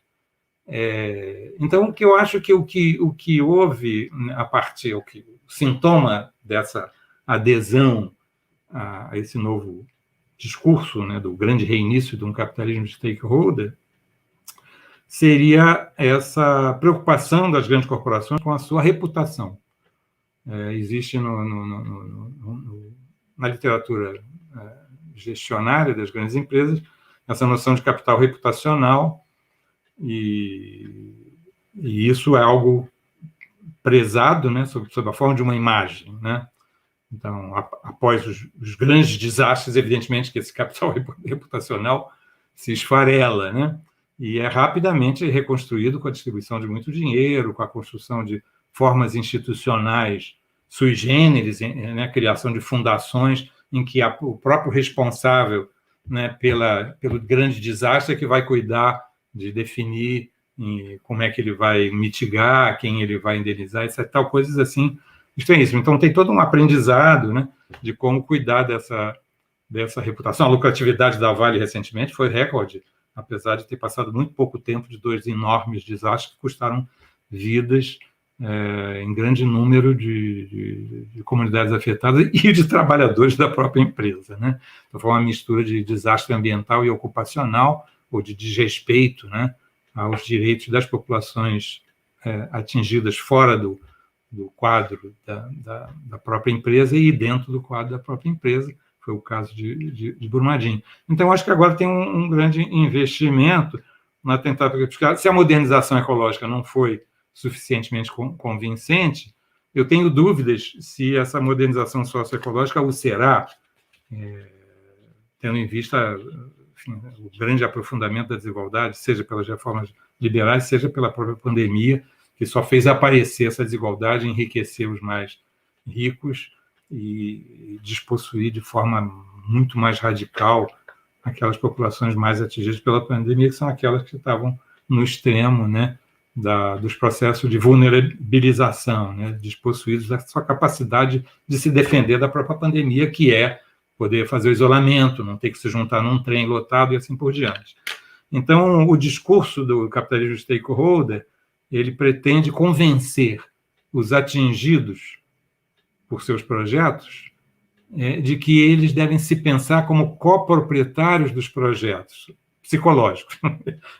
Speaker 4: Então, o que eu acho que o que houve a partir, o sintoma dessa adesão a esse novo discurso, né, do grande reinício de um capitalismo de stakeholder, seria essa preocupação das grandes corporações com a sua reputação. Existe na literatura gestionária das grandes empresas essa noção de capital reputacional, e isso é algo prezado, né, sob a forma de uma imagem, né? Então, após os grandes desastres, evidentemente que esse capital reputacional se esfarela, né? E é rapidamente reconstruído com a distribuição de muito dinheiro, com a construção de formas institucionais sui generis, né? A criação de fundações em que o próprio responsável, né, pelo grande desastre é que vai cuidar de definir como é que ele vai mitigar, quem ele vai indenizar, etc. Tal, coisas assim estranhíssimas. Então, tem todo um aprendizado, né, de como cuidar dessa reputação. A lucratividade da Vale recentemente foi recorde, apesar de ter passado muito pouco tempo de 2 enormes desastres que custaram vidas em grande número de comunidades afetadas e de trabalhadores da própria empresa, né? Então, foi uma mistura de desastre ambiental e ocupacional, ou de desrespeito, né, aos direitos das populações atingidas fora do quadro da própria empresa e dentro do quadro da própria empresa. Foi o caso de Brumadinho. Então, acho que agora tem um grande investimento na tentativa de buscar. Se a modernização ecológica não foi suficientemente convincente, eu tenho dúvidas se essa modernização socioecológica o será, tendo em vista, enfim, o grande aprofundamento da desigualdade, seja pelas reformas liberais, seja pela própria pandemia, que só fez aparecer essa desigualdade, enriquecer os mais ricos e despossuir de forma muito mais radical aquelas populações mais atingidas pela pandemia, que são aquelas que estavam no extremo, né, dos processos de vulnerabilização, né, despossuídos da sua capacidade de se defender da própria pandemia, que é poder fazer o isolamento, não ter que se juntar num trem lotado e assim por diante. Então, o discurso do capitalismo stakeholder, ele pretende convencer os atingidos por seus projetos de que eles devem se pensar como coproprietários dos projetos psicológicos.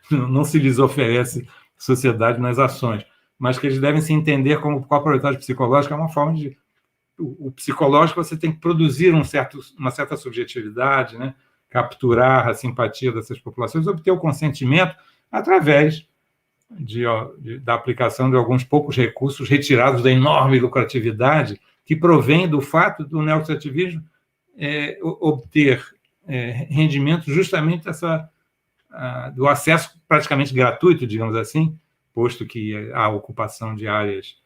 Speaker 4: Não se lhes oferece sociedade nas ações, mas que eles devem se entender como coproprietários psicológicos. É uma forma de... O psicológico, você tem que produzir uma certa subjetividade, né? Capturar a simpatia dessas populações, obter o consentimento através da aplicação de alguns poucos recursos retirados da enorme lucratividade que provém do fato do neoextrativismo obter rendimento justamente do acesso praticamente gratuito, digamos assim, posto que a ocupação de áreas,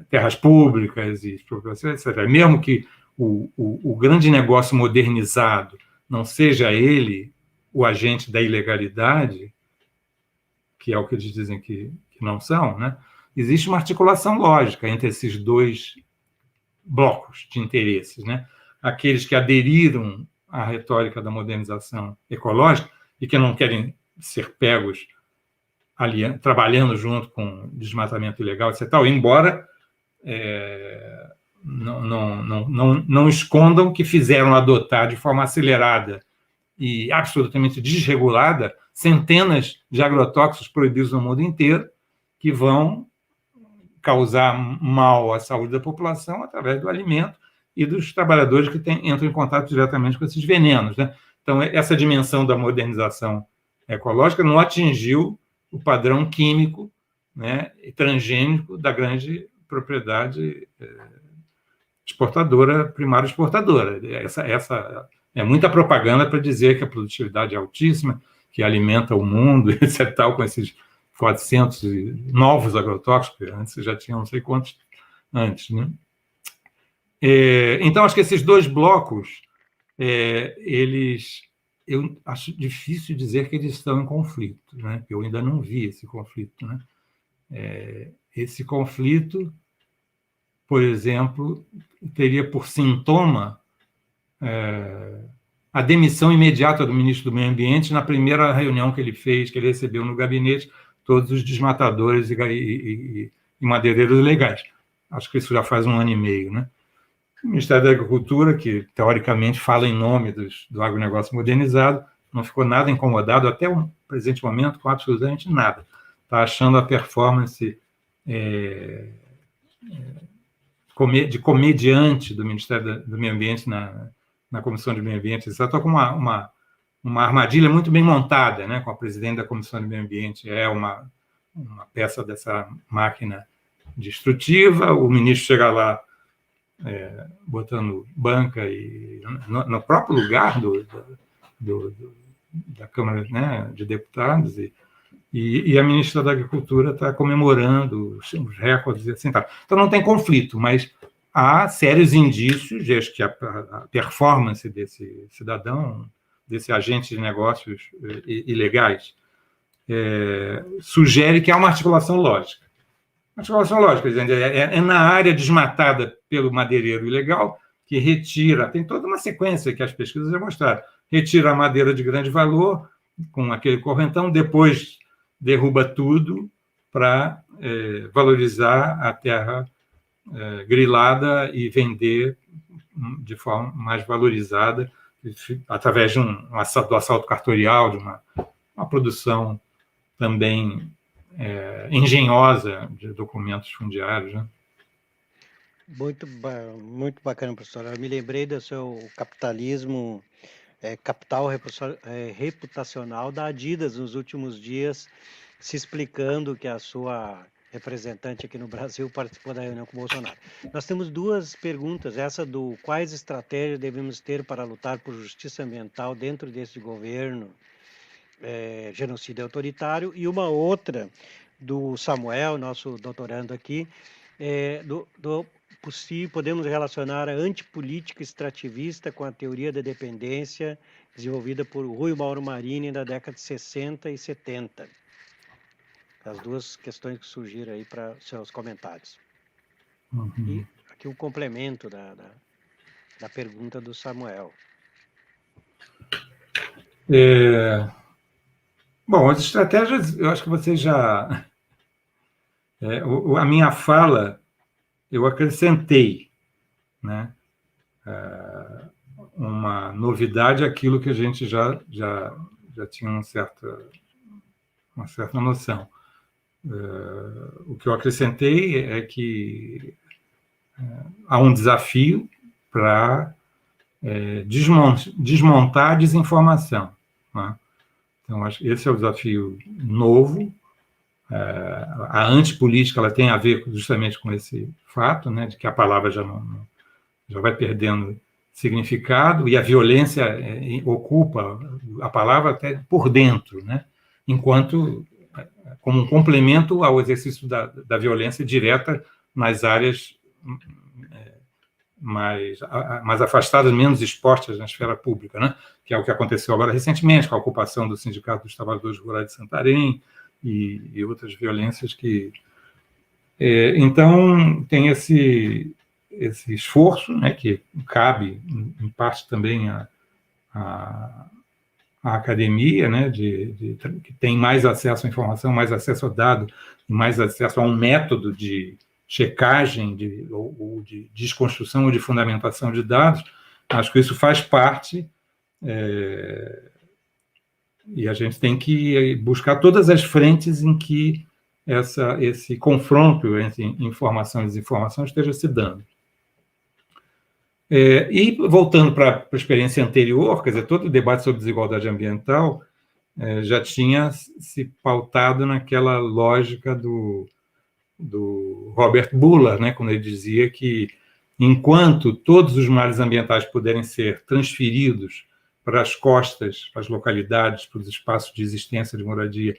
Speaker 4: terras públicas e expropriações, etc. Mesmo que o grande negócio modernizado não seja ele o agente da ilegalidade, que é o que eles dizem que não são, né? Existe uma articulação lógica entre esses dois blocos de interesses, né? Aqueles que aderiram à retórica da modernização ecológica e que não querem ser pegos trabalhando junto com desmatamento ilegal, etc. Embora não escondam que fizeram adotar de forma acelerada e absolutamente desregulada centenas de agrotóxicos proibidos no mundo inteiro, que vão causar mal à saúde da população através do alimento e dos trabalhadores que entram em contato diretamente com esses venenos, né? Então, essa dimensão da modernização ecológica não atingiu o padrão químico, né, e transgênico da grande propriedade exportadora, primária exportadora. Essa é muita propaganda para dizer que a produtividade é altíssima, que alimenta o mundo, etc., tal, com esses 400 novos agrotóxicos, antes já tinha não sei quantos antes, né? Então, acho que esses dois blocos, eu acho difícil dizer que eles estão em conflito, né? Eu ainda não vi esse conflito, né? Esse conflito, por exemplo, teria por sintoma a demissão imediata do ministro do Meio Ambiente na primeira reunião que ele fez, que ele recebeu no gabinete todos os desmatadores e madeireiros legais. Acho que isso já faz 1 ano e meio, né? O Ministério da Agricultura, que teoricamente fala em nome do agronegócio modernizado, não ficou nada incomodado até o presente momento com absolutamente nada. Está achando a performance de comediante do Ministério do Meio Ambiente na Comissão de Meio Ambiente. Isso está com uma armadilha muito bem montada, né, com a presidente da Comissão de Meio Ambiente. É uma peça dessa máquina destrutiva. O ministro chega lá botando banca e no próprio lugar da Câmara, né, de Deputados, e a ministra da Agricultura está comemorando os recordes e assim, tá. Então não tem conflito, mas há sérios indícios de que a performance desse cidadão, desse agente de negócios ilegais, sugere que há uma articulação lógica. Articulação lógica, dizendo, na área desmatada pelo madeireiro ilegal, que retira, tem toda uma sequência que as pesquisas já mostraram, retira a madeira de grande valor com aquele correntão, depois derruba tudo para valorizar a terra grilada e vender de forma mais valorizada, através do assalto cartorial, de uma produção também engenhosa de documentos fundiários, né?
Speaker 3: Muito bacana, professor. Eu me lembrei do seu capitalismo, capital reputacional da Adidas nos últimos dias, se explicando que a sua representante aqui no Brasil participou da reunião com o Bolsonaro. Nós temos 2 perguntas, essa do quais estratégias devemos ter para lutar por justiça ambiental dentro desse governo genocida autoritário, e uma outra do Samuel, nosso doutorando aqui, podemos relacionar a antipolítica extrativista com a teoria da dependência desenvolvida por Rui Mauro Marini na década de 60 e 70. As 2 questões que surgiram aí para seus comentários.
Speaker 4: Uhum.
Speaker 3: E aqui um complemento da pergunta do Samuel.
Speaker 4: Bom, as estratégias, eu acho que vocês já... a minha fala, eu acrescentei, né, uma novidade àquilo que a gente já tinha uma certa noção. O que eu acrescentei é que há um desafio para desmontar a desinformação, né? Então, acho que esse é o desafio novo. A antipolítica ela tem a ver justamente com esse fato, né, de que a palavra já vai perdendo significado, e a violência ocupa a palavra até por dentro, né, enquanto como um complemento ao exercício da violência direta nas áreas mais afastadas, menos expostas na esfera pública, né? Que é o que aconteceu agora recentemente, com a ocupação do Sindicato dos Trabalhadores Rurais de Santarém e outras violências que... então, tem esse esforço, né, que cabe, em parte, também à academia, né, que tem mais acesso à informação, mais acesso a dado, mais acesso a um método de checagem, ou de desconstrução ou de fundamentação de dados. Acho que isso faz parte, e a gente tem que buscar todas as frentes em que esse confronto entre informação e desinformação esteja se dando. E, voltando para a experiência anterior, quer dizer, todo o debate sobre desigualdade ambiental já tinha se pautado naquela lógica do Robert Buller, né, quando ele dizia que, enquanto todos os males ambientais puderem ser transferidos para as costas, para as localidades, para os espaços de existência, de moradia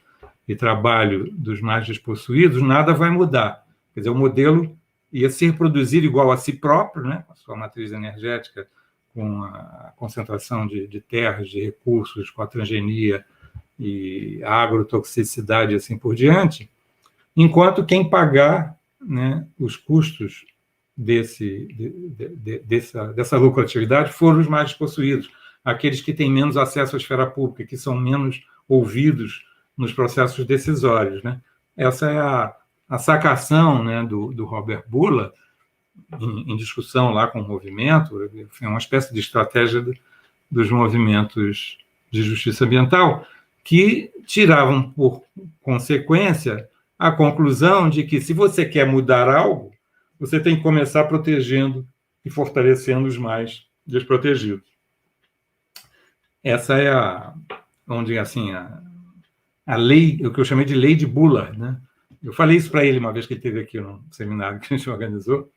Speaker 4: e trabalho dos mais despossuídos, nada vai mudar. Quer dizer, o modelo ia se reproduzir igual a si próprio, né, com a sua matriz energética, com a concentração de terras, de recursos, com a transgenia e a agrotoxicidade e assim por diante, enquanto quem pagar, né, os custos dessa lucratividade foram os mais despossuídos, aqueles que têm menos acesso à esfera pública, que são menos ouvidos nos processos decisórios, né? Essa é a sacação, né, do Robert Bulla, em discussão lá com o movimento, é uma espécie de estratégia dos movimentos de justiça ambiental, que tiravam por consequência a conclusão de que, se você quer mudar algo, você tem que começar protegendo e fortalecendo os mais desprotegidos. Essa é vamos dizer assim, a lei, o que eu chamei de lei de Bullard, né? Eu falei isso para ele uma vez que ele esteve aqui no seminário que a gente organizou,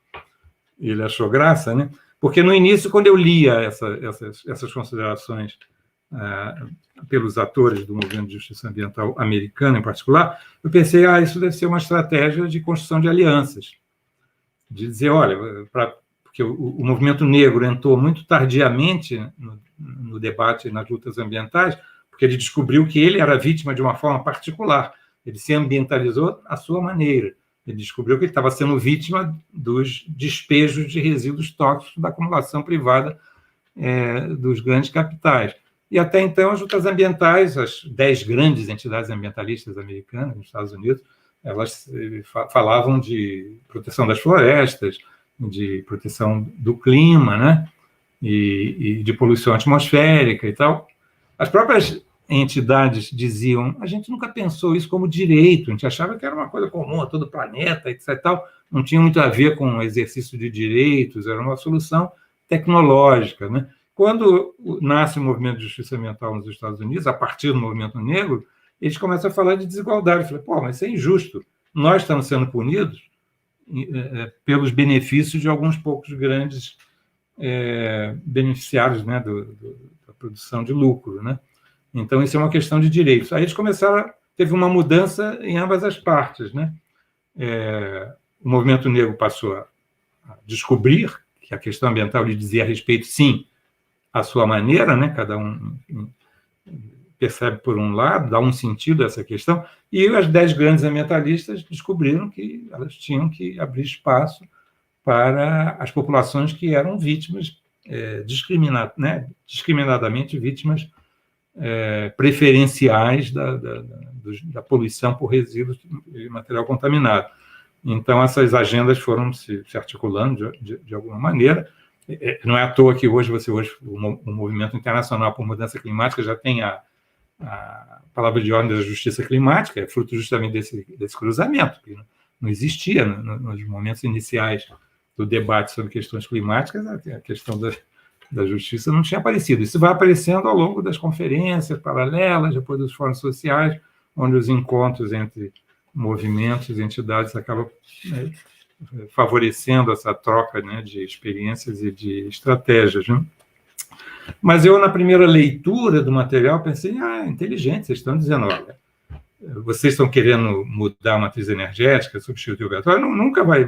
Speaker 4: e ele achou graça, né? Porque no início, quando eu lia essas considerações pelos atores do movimento de justiça ambiental americano, em particular, eu pensei, isso deve ser uma estratégia de construção de alianças, de dizer, olha, porque o movimento negro entrou muito tardiamente no debate nas lutas ambientais, porque ele descobriu que ele era vítima de uma forma particular, ele se ambientalizou à sua maneira, ele descobriu que ele estava sendo vítima dos despejos de resíduos tóxicos da acumulação privada dos grandes capitais. E até então, as lutas ambientais, as 10 grandes entidades ambientalistas americanas, nos Estados Unidos, elas falavam de proteção das florestas, de proteção do clima, né? E de poluição atmosférica e tal. As próprias entidades diziam, a gente nunca pensou isso como direito, a gente achava que era uma coisa comum a todo o planeta, etc. E tal. Não tinha muito a ver com o exercício de direitos, era uma solução tecnológica, né? Quando nasce o movimento de justiça ambiental nos Estados Unidos, a partir do movimento negro, eles começam a falar de desigualdade. Eu falei, mas isso é injusto. Nós estamos sendo punidos pelos benefícios de alguns poucos grandes beneficiários, né, da produção de lucro, né? Então, isso é uma questão de direitos. Aí eles teve uma mudança em ambas as partes, né? O movimento negro passou a descobrir que a questão ambiental lhe dizia a respeito, sim, à sua maneira, né? Cada um percebe por um lado, dá um sentido a essa questão, e as 10 grandes ambientalistas descobriram que elas tinham que abrir espaço para as populações que eram vítimas, discriminadamente vítimas preferenciais da poluição por resíduos de material contaminado. Então, essas agendas foram se articulando de alguma maneira. Não é à toa que hoje o Movimento Internacional por Mudança Climática já tem a palavra de ordem da justiça climática, é fruto justamente desse cruzamento, que não existia nos momentos iniciais do debate sobre questões climáticas, a questão da justiça não tinha aparecido. Isso vai aparecendo ao longo das conferências paralelas, depois dos fóruns sociais, onde os encontros entre movimentos e entidades acabam favorecendo essa troca, né, de experiências e de estratégias, né? Mas eu, na primeira leitura do material, pensei, inteligente, vocês estão dizendo, olha, vocês estão querendo mudar a matriz energética, substituir o petróleo, nunca vai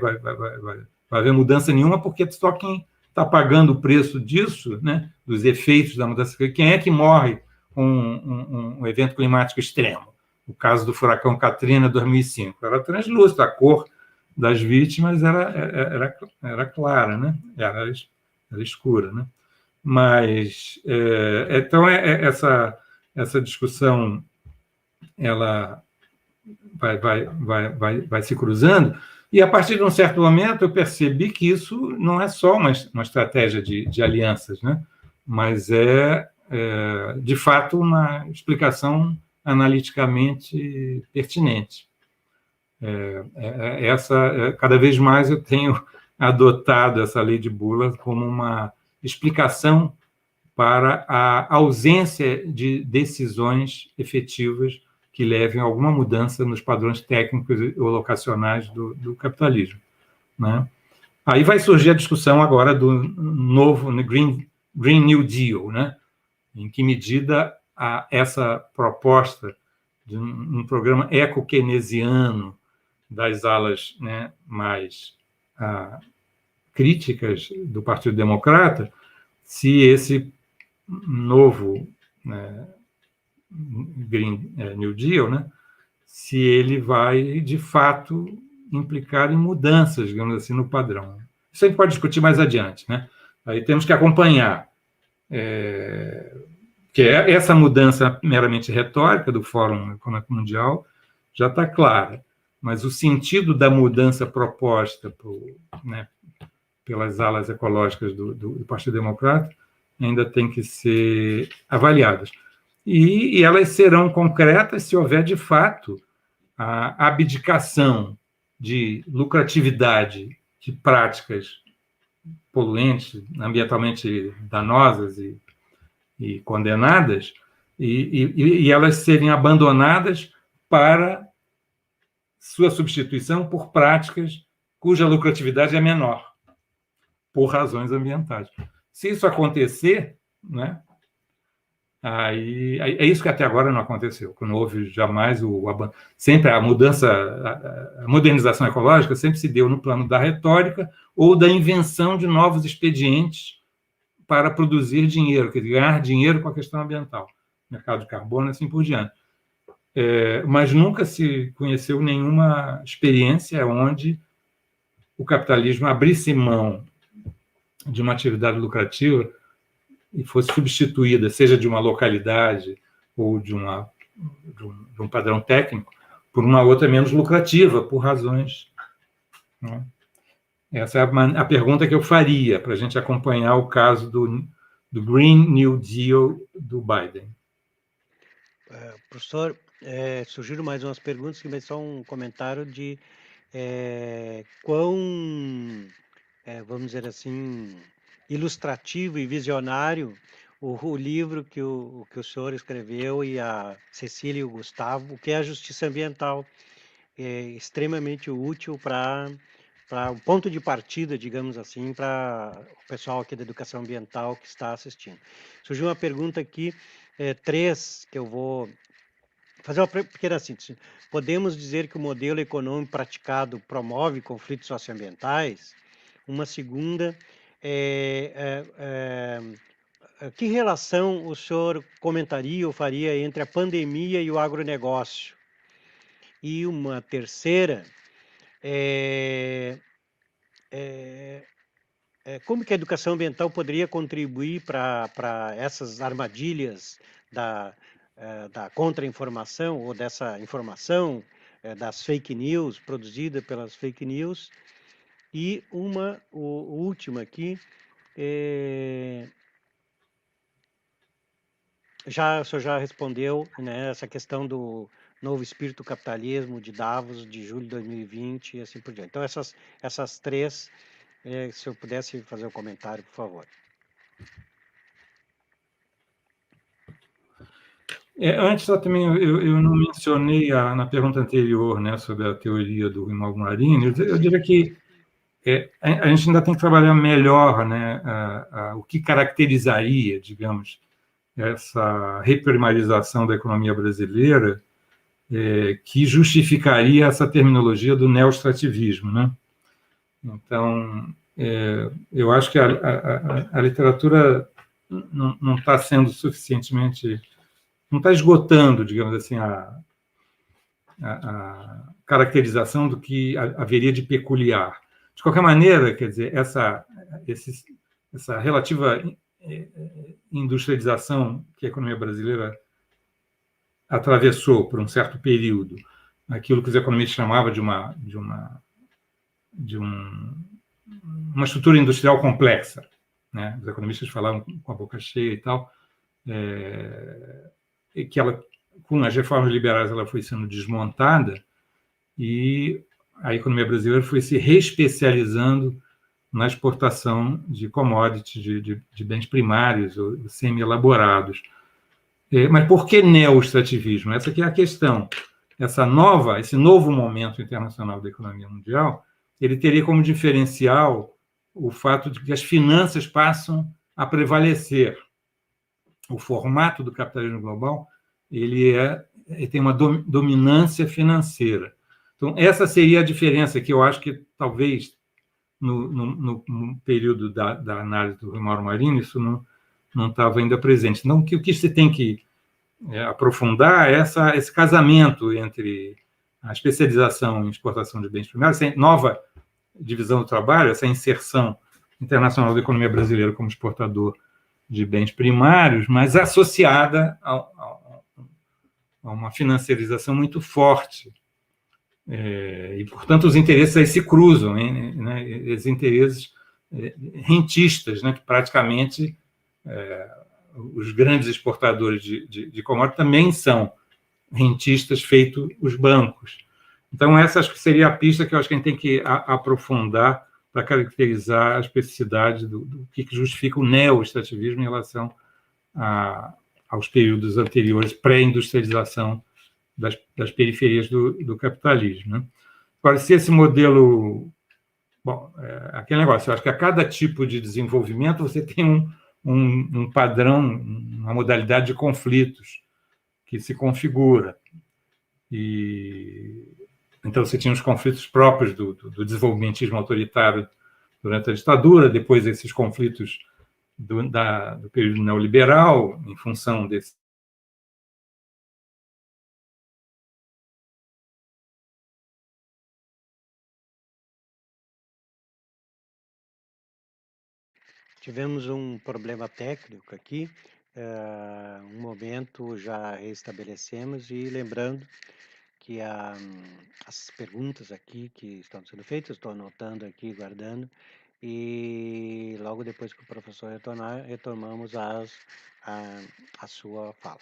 Speaker 4: haver mudança nenhuma, porque só quem está pagando o preço disso, né, dos efeitos da mudança climática, quem é que morre com um evento climático extremo? O caso do furacão Katrina, 2005, era translúcido, a cor das vítimas era clara, né? Era escura, né? Mas, então, essa discussão ela vai se cruzando, e, a partir de um certo momento, eu percebi que isso não é só uma estratégia de alianças, né? Mas de fato, uma explicação analiticamente pertinente. Cada vez mais eu tenho adotado essa lei de Bullard como uma explicação para a ausência de decisões efetivas que levem a alguma mudança nos padrões técnicos ou locacionais do capitalismo, né? Aí vai surgir a discussão agora do novo Green New Deal, né? Em que medida essa proposta de um programa eco-keynesiano das alas, né, mais críticas do Partido Democrata, se esse novo, né, Green New Deal, né, se ele vai, de fato, implicar em mudanças, digamos assim, no padrão. Isso a gente pode discutir mais adiante, né? Aí temos que acompanhar que é essa mudança meramente retórica do Fórum Econômico Mundial já está clara, mas o sentido da mudança proposta pelas alas ecológicas do Partido Democrata ainda tem que ser avaliadas. E elas serão concretas se houver, de fato, a abdicação de lucratividade de práticas poluentes, ambientalmente danosas e condenadas, e elas serem abandonadas para sua substituição por práticas cuja lucratividade é menor, por razões ambientais. Se isso acontecer, né, aí é isso que até agora não aconteceu, que não houve jamais sempre a mudança, a modernização ecológica sempre se deu no plano da retórica ou da invenção de novos expedientes para produzir dinheiro, quer dizer, ganhar dinheiro com a questão ambiental, mercado de carbono, assim por diante. Mas nunca se conheceu nenhuma experiência onde o capitalismo abrisse mão de uma atividade lucrativa e fosse substituída, seja de uma localidade ou de um padrão técnico, por uma outra menos lucrativa, por razões, né? Essa é a pergunta que eu faria para a gente acompanhar o caso do Green New Deal do Biden.
Speaker 3: Professor, surgiram mais umas perguntas, mas só um comentário de quão, vamos dizer assim, ilustrativo e visionário o livro que o senhor escreveu e a Cecília e o Gustavo, o que é a justiça ambiental. É extremamente útil para o ponto de partida, digamos assim, para o pessoal aqui da educação ambiental que está assistindo. Surgiu uma pergunta aqui, 3, que eu vou fazer uma pequena síntese. Podemos dizer que o modelo econômico praticado promove conflitos socioambientais? Uma segunda, que relação o senhor comentaria ou faria entre a pandemia e o agronegócio? E uma terceira, como que a educação ambiental poderia contribuir para essas armadilhas da contra-informação ou dessa informação, das fake news, produzida pelas fake news? E uma última aqui, o senhor já respondeu, né, essa questão do novo espírito do capitalismo de Davos, de julho de 2020 e assim por diante. Então, essas 3, se eu pudesse fazer um comentário, por favor.
Speaker 4: Antes, só também, eu não mencionei na pergunta anterior, né, sobre a teoria do Rimald Marini. Eu diria que a gente ainda tem que trabalhar melhor, né, o que caracterizaria, digamos, essa reprimarização da economia brasileira, que justificaria essa terminologia do neoextrativismo, né? Então, eu acho que a literatura não está sendo suficientemente, não está esgotando, digamos assim, a caracterização do que haveria de peculiar. De qualquer maneira, quer dizer, essa relativa industrialização que a economia brasileira atravessou por um certo período, aquilo que os economistas chamavam de uma estrutura industrial complexa, né? Os economistas falavam com a boca cheia e tal, e que ela, com as reformas liberais, ela foi sendo desmontada e a economia brasileira foi se reespecializando na exportação de commodities, de bens primários ou semi-elaborados. Mas por que neoextrativismo? Essa aqui é a questão. Esse novo momento internacional da economia mundial, ele teria como diferencial o fato de que as finanças passam a prevalecer. O formato do capitalismo global ele tem uma dominância financeira. Então, essa seria a diferença que eu acho que talvez no período da análise do Rimald Marini isso não estava ainda presente. Então, o que se tem que aprofundar é esse casamento entre a especialização em exportação de bens primários, essa nova divisão do trabalho, essa inserção internacional da economia brasileira como exportador de bens primários, mas associada a uma financiarização muito forte. E, portanto, os interesses aí se cruzam, né? Os interesses rentistas, né? Que praticamente os grandes exportadores de commodities também são rentistas, feito os bancos. Então, essa acho que seria a pista que eu acho que a gente tem que aprofundar para caracterizar a especificidade do que justifica o neo-extrativismo em relação aos períodos anteriores, pré-industrialização das periferias do capitalismo, né? Agora, se esse modelo... Bom, aquele negócio, eu acho que a cada tipo de desenvolvimento você tem um padrão, uma modalidade de conflitos que se configura. Então, você tinha os conflitos próprios do desenvolvimentismo autoritário durante a ditadura, depois esses conflitos do período neoliberal, em função desse.
Speaker 3: Tivemos um problema técnico aqui, um momento já restabelecemos, e lembrando que as perguntas aqui que estão sendo feitas, estou anotando aqui, guardando, e logo depois que o professor retornar, retomamos a sua fala.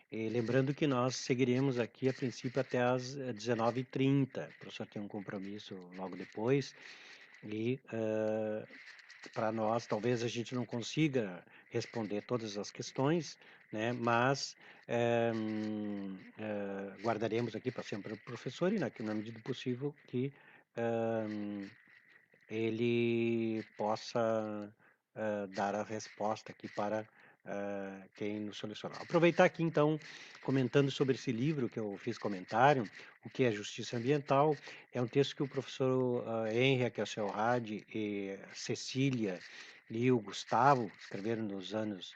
Speaker 3: E lembrando que nós seguiremos aqui, a princípio, até às 19h30. O professor tem um compromisso logo depois, e para nós, talvez a gente não consiga responder todas as questões, né? Mas guardaremos aqui para sempre o professor, e na medida do possível que ele possa dar a resposta aqui para quem nos selecionou. Aproveitar aqui, então, comentando sobre esse livro que eu fiz comentário, O que é Justiça Ambiental. É um texto que o professor Henrique Asselhard e Cecília e o Gustavo escreveram nos anos,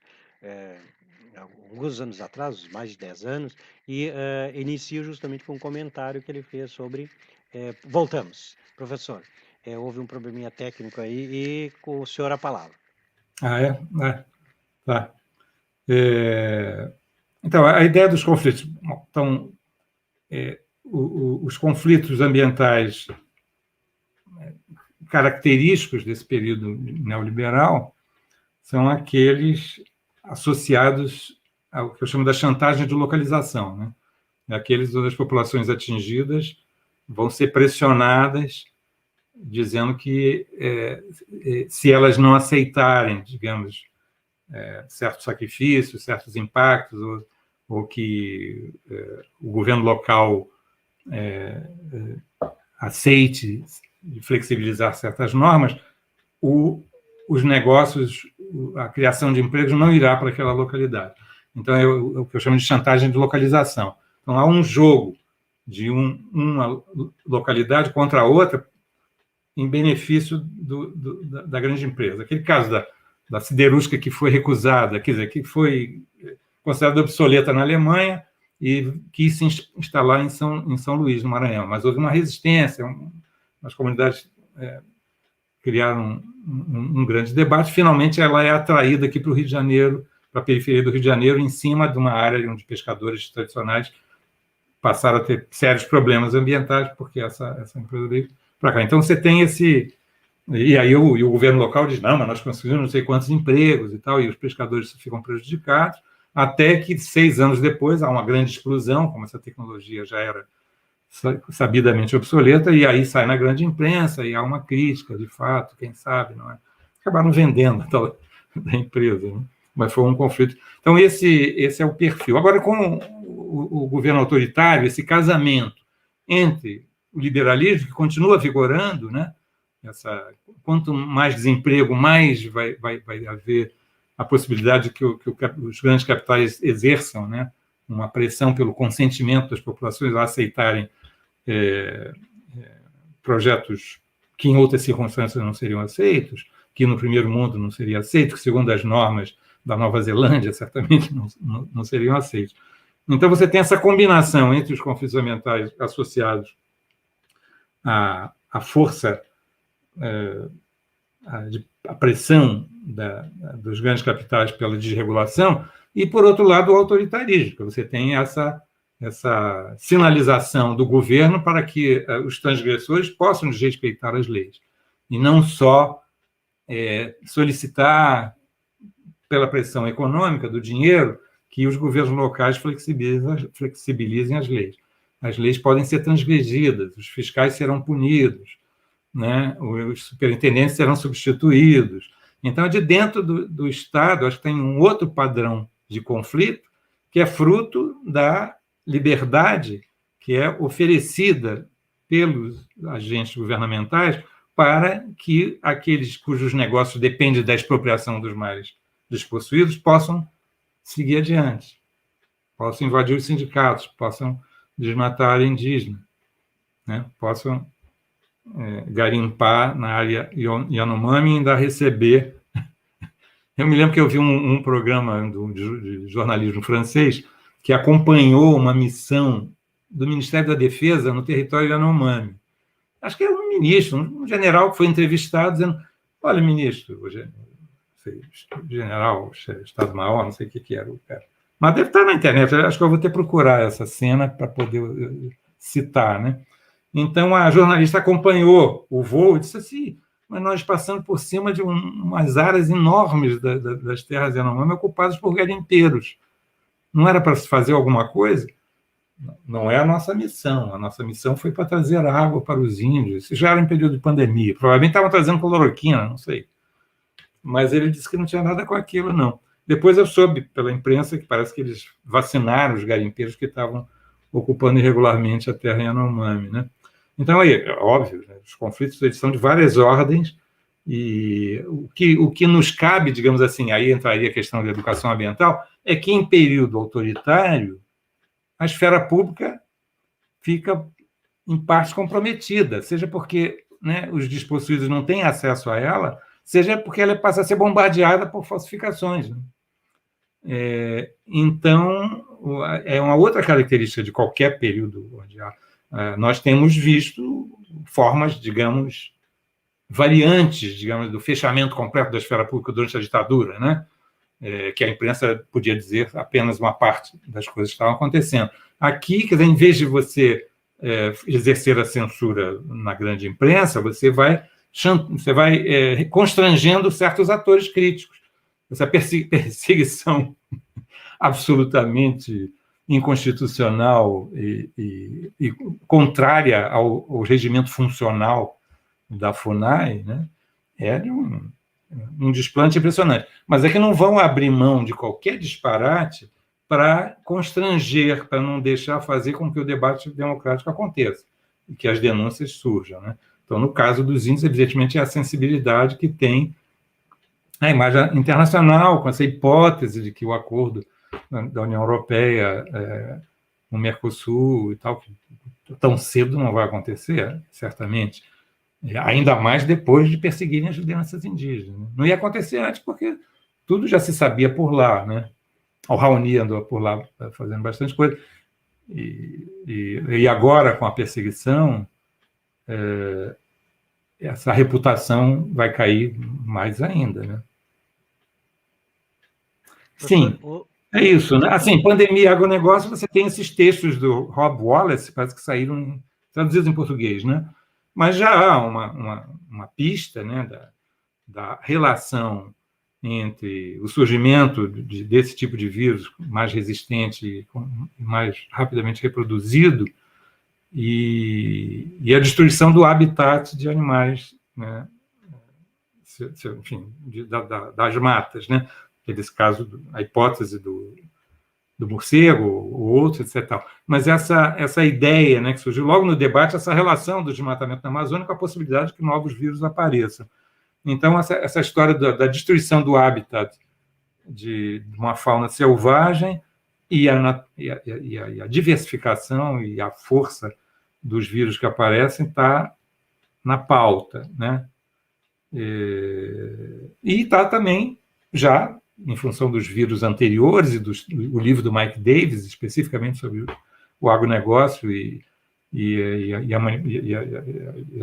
Speaker 3: alguns anos atrás, mais de 10 anos, e inicio justamente com um comentário que ele fez sobre... voltamos, professor. Houve um probleminha técnico aí, e com o senhor a palavra.
Speaker 4: Tá. Então, a ideia dos conflitos. Então, os conflitos ambientais característicos desse período neoliberal são aqueles associados ao que eu chamo da chantagem de localização, né? Aqueles onde as populações atingidas vão ser pressionadas, dizendo que se elas não aceitarem, digamos, certos sacrifícios, certos impactos, ou que o governo local aceite flexibilizar certas normas, os negócios, a criação de empregos não irá para aquela localidade. Então, é o que eu chamo de chantagem de localização. Então, há um jogo de uma localidade contra a outra em benefício da grande empresa. Aquele caso da siderúrgica que foi recusada, quer dizer, que foi considerada obsoleta na Alemanha e quis se instalar em São Luís, no Maranhão. Mas houve uma resistência, as comunidades criaram um grande debate. Finalmente, ela é atraída aqui para o Rio de Janeiro, para a periferia do Rio de Janeiro, em cima de uma área onde pescadores tradicionais passaram a ter sérios problemas ambientais, porque essa empresa veio para cá. Então, você tem esse... E aí o governo local diz, não, mas nós conseguimos não sei quantos empregos e tal, e os pescadores ficam prejudicados, até que 6 anos depois há uma grande explosão, como essa tecnologia já era sabidamente obsoleta, e aí sai na grande imprensa, e há uma crítica, de fato, quem sabe, não é? Acabaram vendendo a tal da empresa, né? Mas foi um conflito. Então, esse é o perfil. Agora, com o governo autoritário, esse casamento entre o liberalismo, que continua vigorando, né? Quanto mais desemprego, mais vai haver a possibilidade de que os grandes capitais exerçam, né, uma pressão pelo consentimento das populações a aceitarem projetos que em outras circunstâncias não seriam aceitos, que no primeiro mundo não seria aceito, que segundo as normas da Nova Zelândia certamente não seriam aceitos. Então, você tem essa combinação entre os conflitos ambientais associados à força a pressão dos grandes capitais pela desregulação, e, por outro lado, o autoritarismo, que você tem essa sinalização do governo para que os transgressores possam desrespeitar as leis, e não só solicitar, pela pressão econômica do dinheiro, que os governos locais flexibilizem as leis. As leis podem ser transgredidas, os fiscais serão punidos, né? Os superintendentes serão substituídos. Então, de dentro do Estado, acho que tem um outro padrão de conflito, que é fruto da liberdade que é oferecida pelos agentes governamentais para que aqueles cujos negócios dependem da expropriação dos mais despossuídos possam seguir adiante, possam invadir os sindicatos, possam desmatar a área indígena, né? Possam garimpar na área Yanomami e ainda receber. Eu me lembro que eu vi um programa de jornalismo francês que acompanhou uma missão do Ministério da Defesa no território Yanomami. Acho que era um ministro, um general que foi entrevistado, dizendo: olha, ministro, general, Estado-Maior, não sei o que era o cara. Mas deve estar na internet, acho que eu vou ter que procurar essa cena para poder citar, né? Então, a jornalista acompanhou o voo e disse assim: mas nós passando por cima de umas áreas enormes das terras Yanomami ocupadas por garimpeiros. Não era para se fazer alguma coisa? Não é a nossa missão. A nossa missão foi para trazer água para os índios. Isso já era em período de pandemia. Provavelmente estavam trazendo cloroquina, não sei. Mas ele disse que não tinha nada com aquilo, não. Depois eu soube pela imprensa que parece que eles vacinaram os garimpeiros que estavam ocupando irregularmente a terra Yanomami, né? Então, aí, é óbvio, né, os conflitos eles são de várias ordens, e o que nos cabe, digamos assim, aí entraria a questão da educação ambiental, é que em período autoritário a esfera pública fica, em parte, comprometida, seja porque, né, os despossuídos não têm acesso a ela, seja porque ela passa a ser bombardeada por falsificações, né? Então, é uma outra característica de qualquer período onde nós temos visto formas, digamos, variantes, digamos, do fechamento completo da esfera pública durante a ditadura, né? Que a imprensa podia dizer apenas uma parte das coisas que estavam acontecendo. Aqui, quer dizer, em vez de você exercer a censura na grande imprensa, você vai constrangendo certos atores críticos. Essa perseguição absolutamente inconstitucional e contrária ao regimento funcional da FUNAI, né, é de um desplante impressionante. Mas é que não vão abrir mão de qualquer disparate para constranger, para não deixar fazer com que o debate democrático aconteça e que as denúncias surjam, né? Então, no caso dos índios, evidentemente, é a sensibilidade que tem a imagem internacional, com essa hipótese de que o acordo da União Europeia, o Mercosul e tal, que tão cedo não vai acontecer, certamente, ainda mais depois de perseguirem as lideranças indígenas. Não ia acontecer antes, porque tudo já se sabia por lá, né? O Raoni andou por lá fazendo bastante coisa. E agora, com a perseguição, essa reputação vai cair mais ainda, né? Sim, é isso, né? Assim, pandemia e agronegócio, você tem esses textos do Rob Wallace, parece que saíram traduzidos em português, né? Mas já há uma pista, né, da relação entre o surgimento desse tipo de vírus mais resistente e mais rapidamente reproduzido e a destruição do habitat de animais, né? Enfim, das matas, né? Nesse caso, a hipótese do morcego, ou outro, etc. Mas essa ideia, né, que surgiu logo no debate, essa relação do desmatamento na Amazônia com a possibilidade de que novos vírus apareçam. Então, essa história da destruição do habitat de uma fauna selvagem e a diversificação e a força dos vírus que aparecem está na pauta, né? E está também, já em função dos vírus anteriores e o livro do Mike Davis, especificamente sobre o agronegócio e e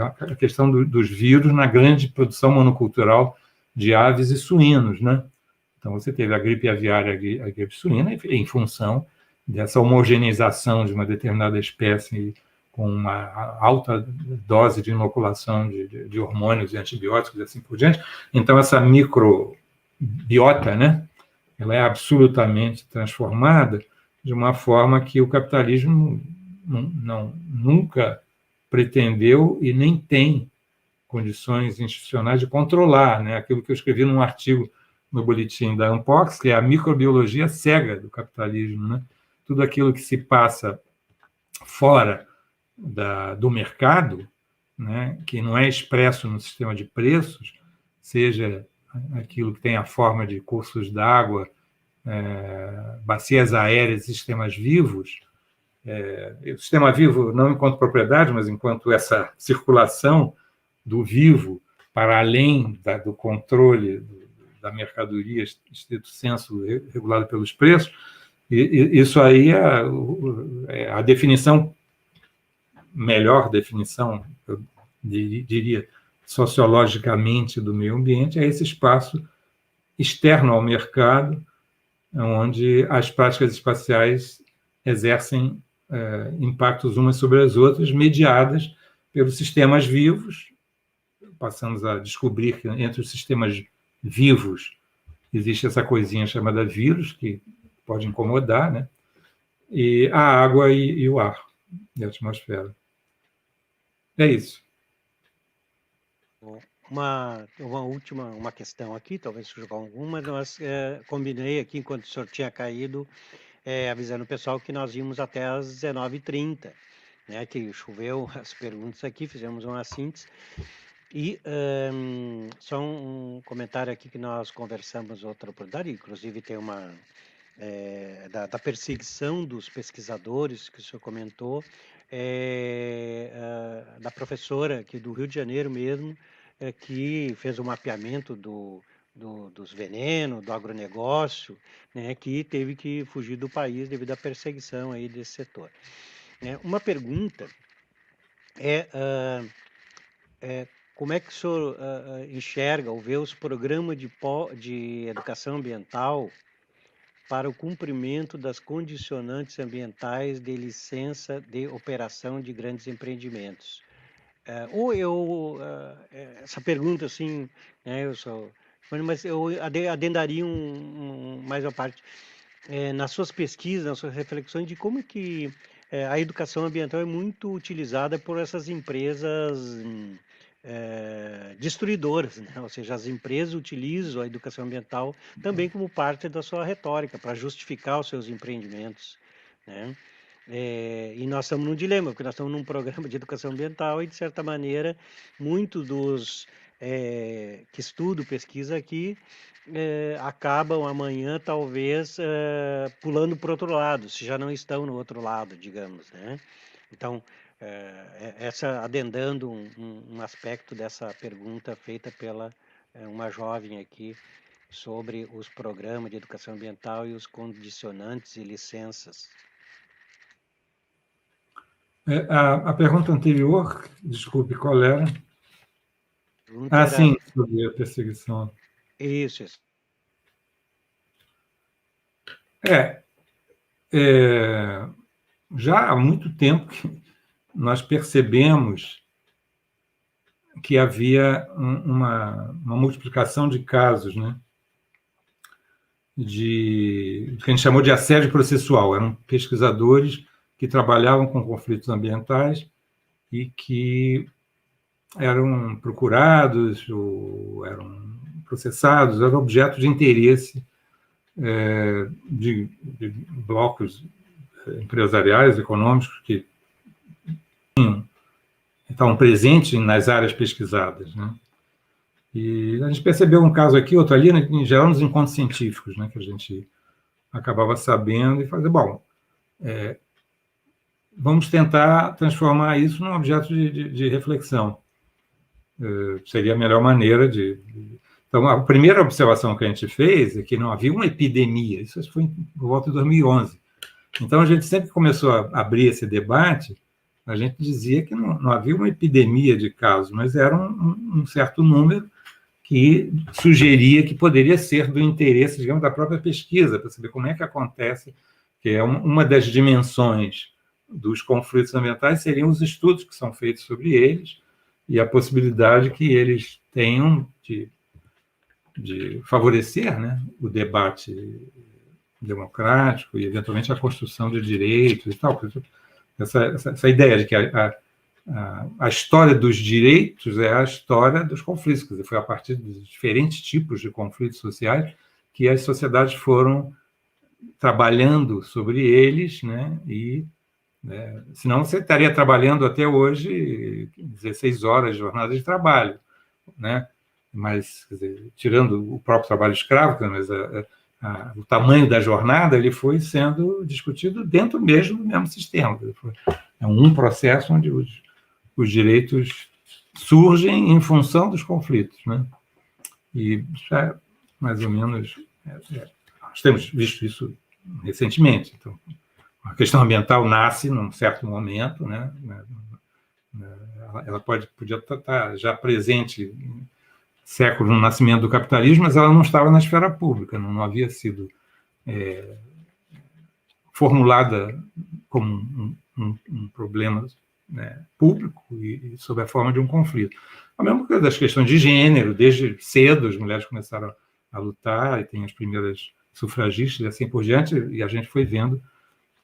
Speaker 4: a questão dos vírus na grande produção monocultural de aves e suínos, né? Então, você teve a gripe aviária e a gripe suína em função dessa homogeneização de uma determinada espécie com uma alta dose de inoculação de hormônios e antibióticos e assim por diante. Então, essa microbiota, né, ela é absolutamente transformada de uma forma que o capitalismo nunca pretendeu e nem tem condições institucionais de controlar, né? Aquilo que eu escrevi num artigo no boletim da Unpox, que é a microbiologia cega do capitalismo, né? Tudo aquilo que se passa fora do mercado, né, que não é expresso no sistema de preços, seja aquilo que tem a forma de cursos d'água, bacias aéreas, sistemas vivos. O sistema vivo não enquanto propriedade, mas enquanto essa circulação do vivo para além do controle da mercadoria, estrito senso, regulado pelos preços. Isso aí é a definição, melhor definição, eu diria, sociologicamente do meio ambiente, é esse espaço externo ao mercado, onde as práticas espaciais exercem impactos umas sobre as outras, mediadas pelos sistemas vivos. Passamos a descobrir que entre os sistemas vivos existe essa coisinha chamada vírus, que pode incomodar, né? E a água e o ar, e a atmosfera. É isso.
Speaker 3: Uma última questão aqui, talvez surja alguma, mas combinei aqui, enquanto o senhor tinha caído, avisando o pessoal que nós íamos até às 19h30, né, que choveu as perguntas aqui, fizemos uma síntese. E só um comentário aqui que nós conversamos outra oportunidade, inclusive tem uma da perseguição dos pesquisadores que o senhor comentou, da professora aqui do Rio de Janeiro mesmo, que fez o mapeamento dos venenos, do agronegócio, né, que teve que fugir do país devido à perseguição aí desse setor. Uma pergunta como é que o senhor enxerga ou vê os programas de educação ambiental para o cumprimento das condicionantes ambientais de licença de operação de grandes empreendimentos? Essa pergunta, assim, né, mas eu adendaria mais uma parte, nas suas pesquisas, nas suas reflexões, de como que a educação ambiental é muito utilizada por essas empresas destruidoras, né? Ou seja, as empresas utilizam a educação ambiental também como parte da sua retórica para justificar os seus empreendimentos, né? E nós estamos num dilema, porque nós estamos num programa de educação ambiental e, de certa maneira, muitos dos que estudam, pesquisa aqui, acabam amanhã, talvez, pulando para o outro lado, se já não estão no outro lado, digamos, né? Então, adendando um aspecto dessa pergunta feita pela uma jovem aqui sobre os programas de educação ambiental e os condicionantes e licenças.
Speaker 4: A pergunta anterior, desculpe, qual era? Sim, sobre a perseguição.
Speaker 3: Isso.
Speaker 4: Já há muito tempo que nós percebemos que havia uma multiplicação de casos, né, que a gente chamou de assédio processual. Eram pesquisadores que trabalhavam com conflitos ambientais e que eram procurados, ou eram processados, eram objeto de interesse de blocos empresariais, econômicos, que estavam presentes nas áreas pesquisadas, né? E a gente percebeu um caso aqui, outro ali, em geral nos encontros científicos, né, que a gente acabava sabendo e fazer, vamos tentar transformar isso num objeto de reflexão. Seria a melhor maneira de... Então, a primeira observação que a gente fez é que não havia uma epidemia, isso foi por volta de 2011. Então, a gente sempre começou a abrir esse debate a gente dizia que não havia uma epidemia de casos, mas era um certo número que sugeria que poderia ser do interesse, digamos, da própria pesquisa, para saber como é que acontece, que é uma das dimensões dos conflitos ambientais seriam os estudos que são feitos sobre eles e a possibilidade que eles tenham de favorecer, né, o debate democrático e, eventualmente, a construção de direitos e tal. Essa ideia de que a história dos direitos é a história dos conflitos, quer dizer, foi a partir dos diferentes tipos de conflitos sociais que as sociedades foram trabalhando sobre eles, né, e senão você estaria trabalhando até hoje 16 horas de jornada de trabalho, né? Mas, quer dizer, tirando o próprio trabalho escravo, mas o tamanho da jornada ele foi sendo discutido dentro mesmo do mesmo sistema. É um processo onde os direitos surgem em função dos conflitos, né? E já mais ou menos nós temos visto isso recentemente. Então, a questão ambiental nasce num certo momento, né? Ela podia estar já presente séculos no nascimento do capitalismo, mas ela não estava na esfera pública, não havia sido formulada como um problema, né, público e sob a forma de um conflito. A mesma coisa das questões de gênero, desde cedo as mulheres começaram a lutar, e tem as primeiras sufragistas e assim por diante, e a gente foi vendo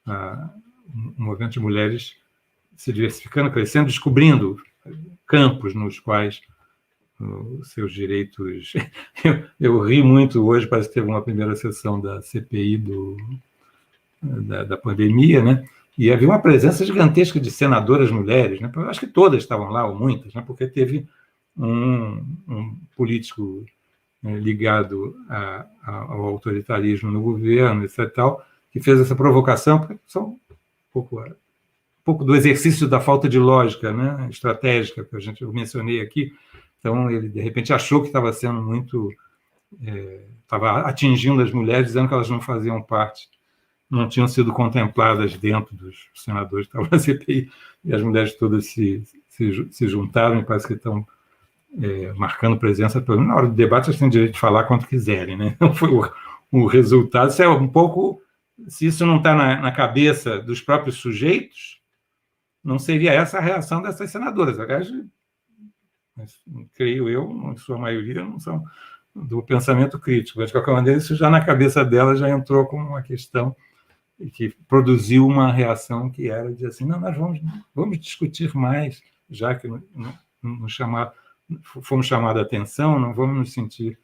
Speaker 4: um movimento de mulheres se diversificando, crescendo, descobrindo campos nos quais os seus direitos... Eu ri muito hoje, parece que teve uma primeira sessão da CPI da pandemia, né? E havia uma presença gigantesca de senadoras mulheres, né? Eu acho que todas estavam lá, ou muitas, né? Porque teve um político ligado ao autoritarismo no governo, etc. Tal, que fez essa provocação, porque são um pouco do exercício da falta de lógica, né, estratégica, que eu mencionei aqui. Então, ele, de repente, achou que estava sendo estava atingindo as mulheres, dizendo que elas não faziam parte, não tinham sido contempladas dentro dos senadores que estavam na CPI, e as mulheres todas se juntaram e parece que estão marcando presença. Na hora do debate, elas têm direito de falar quanto quiserem, né? Então, foi o resultado. Isso é um pouco... Se isso não está na cabeça dos próprios sujeitos, não seria essa a reação dessas senadoras. Aliás, creio eu, em sua maioria, não são do pensamento crítico, mas, de qualquer maneira, isso já na cabeça delas já entrou como uma questão que produziu uma reação que era de assim, não, nós vamos discutir mais, já que fomos chamados a atenção, não vamos nos sentir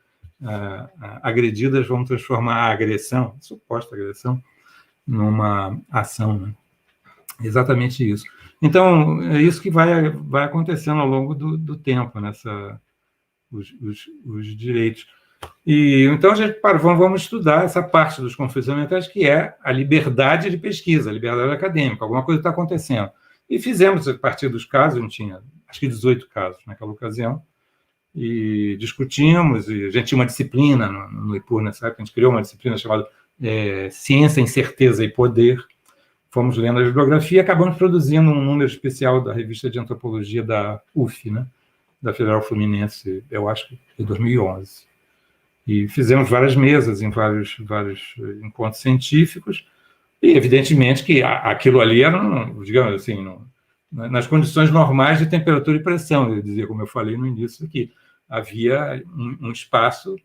Speaker 4: agredidas, vamos transformar a agressão, a suposta agressão, numa ação, né? Exatamente isso. Então, é isso que vai acontecendo ao longo do tempo, os direitos. E então, vamos estudar essa parte dos conflitos ambientais, que é a liberdade de pesquisa, a liberdade acadêmica, alguma coisa está acontecendo. E fizemos, a partir dos casos, não tinha, acho que 18 casos naquela ocasião, e discutimos, e a gente tinha uma disciplina no IPUR nessa época, a gente criou uma disciplina chamada Ciência, Incerteza e Poder. Fomos lendo a bibliografia e acabamos produzindo um número especial da revista de antropologia da UF, né, da Federal Fluminense, eu acho que de 2011. E fizemos várias mesas em vários encontros científicos, e evidentemente que aquilo ali era, digamos assim, nas condições normais de temperatura e pressão, eu dizia, como eu falei no início aqui, havia um espaço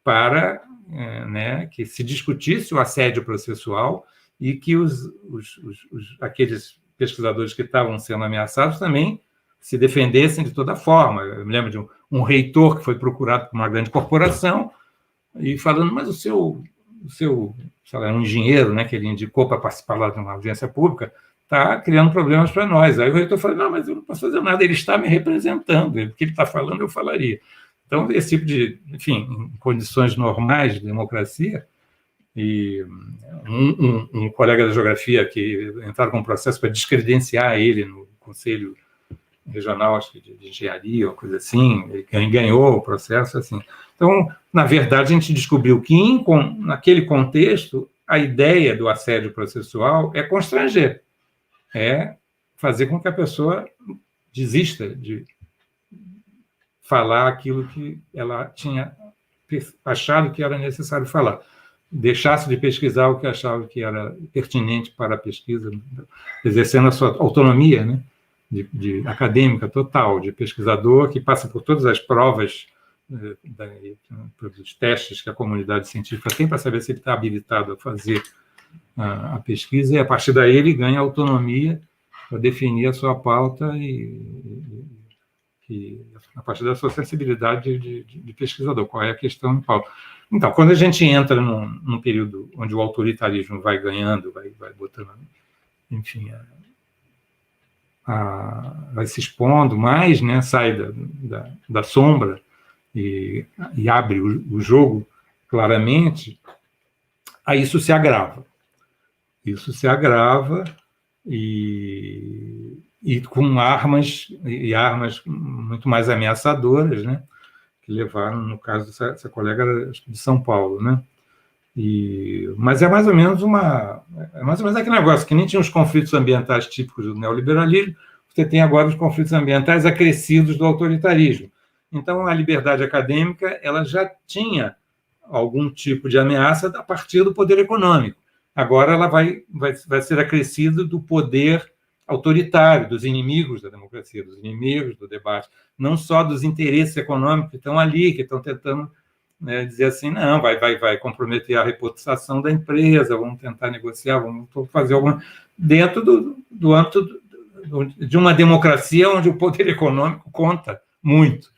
Speaker 4: para que se discutisse o assédio processual e que aqueles pesquisadores que estavam sendo ameaçados também se defendessem de toda forma. Eu me lembro de um reitor que foi procurado por uma grande corporação e falando, mas o seu sei lá, um engenheiro, né, que ele indicou para participar lá de uma audiência pública, está criando problemas para nós. Aí o reitor falou, não, mas eu não posso fazer nada, ele está me representando, o que ele está falando eu falaria. Então, esse tipo de, enfim, em condições normais de democracia, e um colega da geografia que entraram com um processo para descredenciar ele no Conselho Regional, acho que de engenharia, ou coisa assim, ele ganhou o processo, assim. Então, na verdade, a gente descobriu que, naquele contexto, a ideia do assédio processual é constranger, fazer com que a pessoa desista de falar aquilo que ela tinha achado que era necessário falar, deixasse de pesquisar o que achava que era pertinente para a pesquisa, exercendo a sua autonomia, né, de acadêmica total, de pesquisador que passa por todas as provas, os testes que a comunidade científica tem para saber se ele está habilitado a fazer a pesquisa, e a partir daí ele ganha autonomia para definir a sua pauta e a partir da sua sensibilidade de pesquisador, qual é a questão em pauta. Então, quando a gente entra num período onde o autoritarismo vai ganhando, vai botando, enfim, vai se expondo mais, né, sai da sombra e abre o jogo claramente, aí isso se agrava. Isso se agrava e com armas muito mais ameaçadoras, né, que levaram, no caso dessa colega de São Paulo, né? Mas é mais ou menos aquele negócio que nem tinha os conflitos ambientais típicos do neoliberalismo, você tem agora os conflitos ambientais acrescidos do autoritarismo. Então, a liberdade acadêmica ela já tinha algum tipo de ameaça a partir do poder econômico. Agora ela vai ser acrescida do poder autoritário, dos inimigos da democracia, dos inimigos do debate, não só dos interesses econômicos que estão ali, que estão tentando, né, dizer assim, não, vai comprometer a reputação da empresa, vamos tentar negociar, vamos fazer alguma... dentro do âmbito de uma democracia onde o poder econômico conta muito.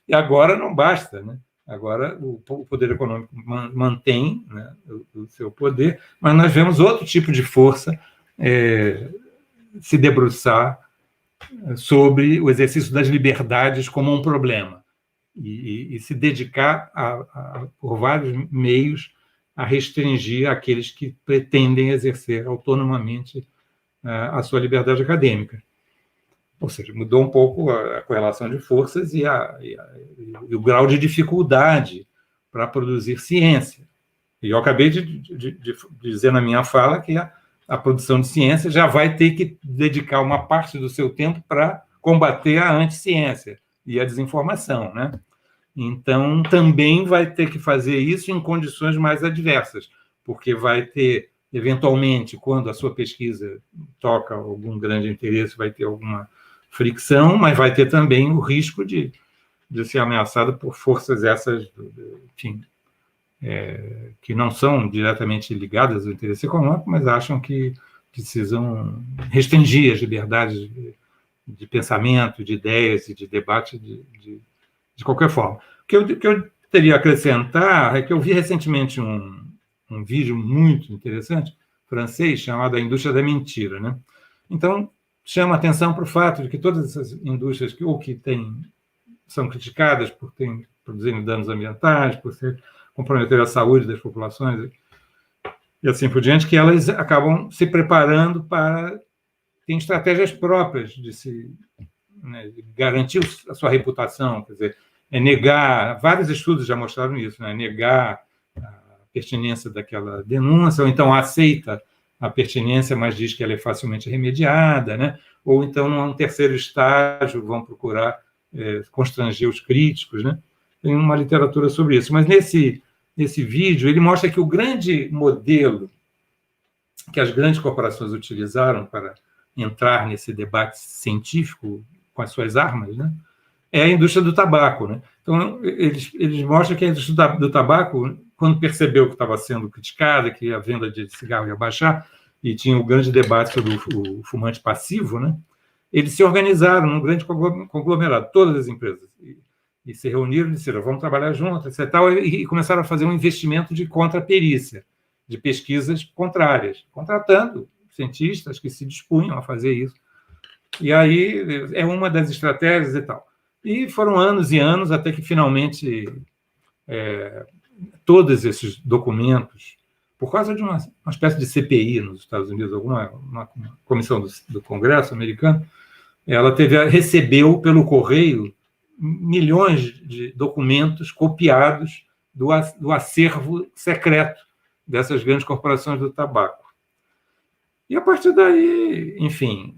Speaker 4: E agora não basta, né? Agora o poder econômico mantém, né, o seu poder, mas nós vemos outro tipo de força se debruçar sobre o exercício das liberdades como um problema e se dedicar por vários meios a restringir aqueles que pretendem exercer autonomamente a sua liberdade acadêmica. Ou seja, mudou um pouco a correlação de forças e o grau de dificuldade para produzir ciência. E eu acabei de dizer na minha fala que a produção de ciência já vai ter que dedicar uma parte do seu tempo para combater a anticiência e a desinformação, né? Então, também vai ter que fazer isso em condições mais adversas, porque vai ter, eventualmente, quando a sua pesquisa toca algum grande interesse, vai ter alguma fricção, mas vai ter também o risco de ser ameaçada por forças essas, enfim, que não são diretamente ligadas ao interesse econômico, mas acham que precisam restringir as liberdades de pensamento, de ideias e de debate de qualquer forma. O que eu teria a acrescentar é que eu vi recentemente um vídeo muito interessante, francês, chamado A Indústria da Mentira, né? Então, chama atenção para o fato de que todas essas indústrias que são criticadas por produzirem danos ambientais, por comprometer a saúde das populações e assim por diante, que elas acabam se preparando para ter estratégias próprias de garantir a sua reputação, quer dizer, negar, vários estudos já mostraram isso, né? Negar a pertinência daquela denúncia, ou então aceita a pertinência, mas diz que ela é facilmente remediada, né? Ou então, num terceiro estágio, vão procurar constranger os críticos, né? Tem uma literatura sobre isso. Mas nesse vídeo, ele mostra que o grande modelo que as grandes corporações utilizaram para entrar nesse debate científico com as suas armas, né, é a indústria do tabaco, né? Então, eles mostram que a indústria do tabaco, quando percebeu que estava sendo criticada, que a venda de cigarro ia baixar, e tinha um grande debate sobre o fumante passivo, né, eles se organizaram num grande conglomerado, todas as empresas, e se reuniram e disseram, vamos trabalhar juntos, etc. E começaram a fazer um investimento de contraperícia, de pesquisas contrárias, contratando cientistas que se dispunham a fazer isso. E aí é uma das estratégias e tal. E foram anos e anos até que, finalmente, todos esses documentos, por causa de uma espécie de CPI nos Estados Unidos, uma comissão do Congresso americano, ela recebeu pelo correio milhões de documentos copiados do acervo secreto dessas grandes corporações do tabaco. E a partir daí, enfim,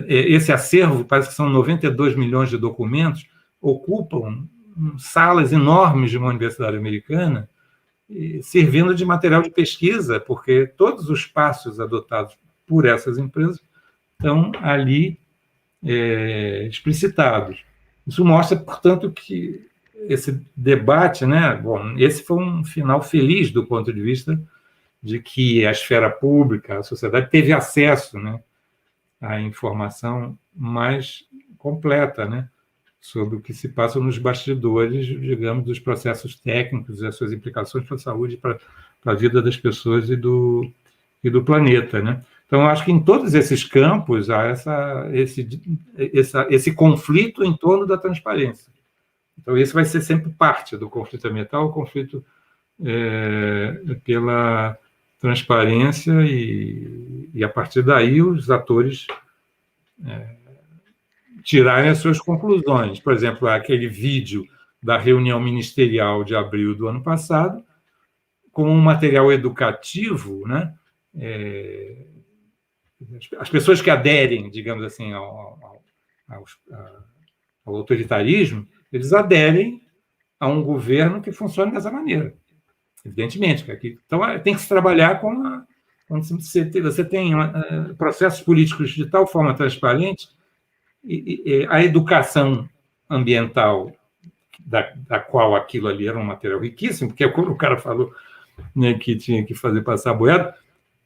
Speaker 4: esse acervo, parece que são 92 milhões de documentos, ocupam salas enormes de uma universidade americana, servindo de material de pesquisa, porque todos os passos adotados por essas empresas estão ali explicitados. Isso mostra, portanto, que esse debate, né, bom, esse foi um final feliz do ponto de vista de que a esfera pública, a sociedade, teve acesso, né, à informação mais completa, né, sobre o que se passa nos bastidores, digamos, dos processos técnicos e as suas implicações para a saúde, para a vida das pessoas e do planeta, né? Então, eu acho que em todos esses campos há esse conflito em torno da transparência. Então, esse vai ser sempre parte do conflito ambiental, o conflito pela transparência e, a partir daí, os atores tirarem as suas conclusões. Por exemplo, aquele vídeo da reunião ministerial de abril do ano passado, como um material educativo, né? As pessoas que aderem, digamos assim, ao autoritarismo, eles aderem a um governo que funcione dessa maneira. Evidentemente. Então, tem que se trabalhar quando você tem processos políticos de tal forma transparente, e a educação ambiental, da qual aquilo ali era um material riquíssimo, porque quando o cara falou, né, que tinha que fazer passar boiada,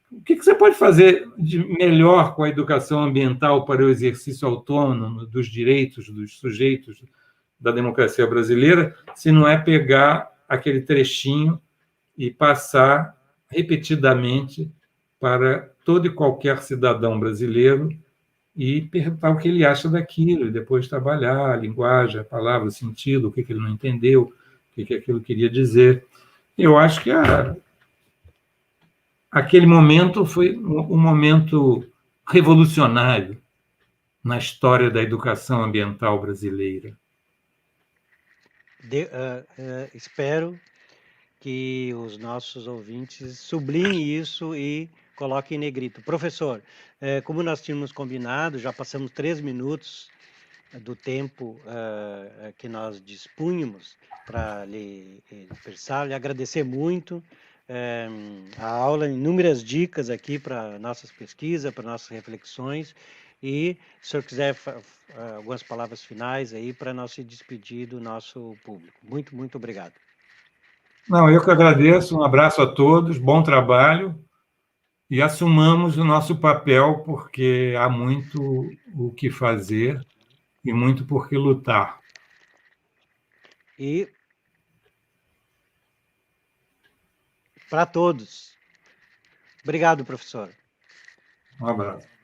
Speaker 4: o que você pode fazer de melhor com a educação ambiental para o exercício autônomo dos direitos dos sujeitos da democracia brasileira, se não é pegar aquele trechinho e passar repetidamente para todo e qualquer cidadão brasileiro e perguntar o que ele acha daquilo, e depois trabalhar a linguagem, a palavra, o sentido, o que ele não entendeu, o que aquilo queria dizer. Eu acho que aquele momento foi um momento revolucionário na história da educação ambiental brasileira.
Speaker 3: Espero que os nossos ouvintes sublinhem isso e coloquem em negrito. Professor, como nós tínhamos combinado, já passamos 3 minutos do tempo que nós dispunhamos para lhe expressar, lhe agradecer muito a aula, inúmeras dicas aqui para nossas pesquisas, para nossas reflexões, e se o senhor quiser algumas palavras finais aí para nós se despedir do nosso público. Muito, muito obrigado.
Speaker 4: Não, eu que agradeço, um abraço a todos, bom trabalho, e assumamos o nosso papel, porque há muito o que fazer e muito por que lutar.
Speaker 3: E para todos. Obrigado, professor.
Speaker 4: Um abraço.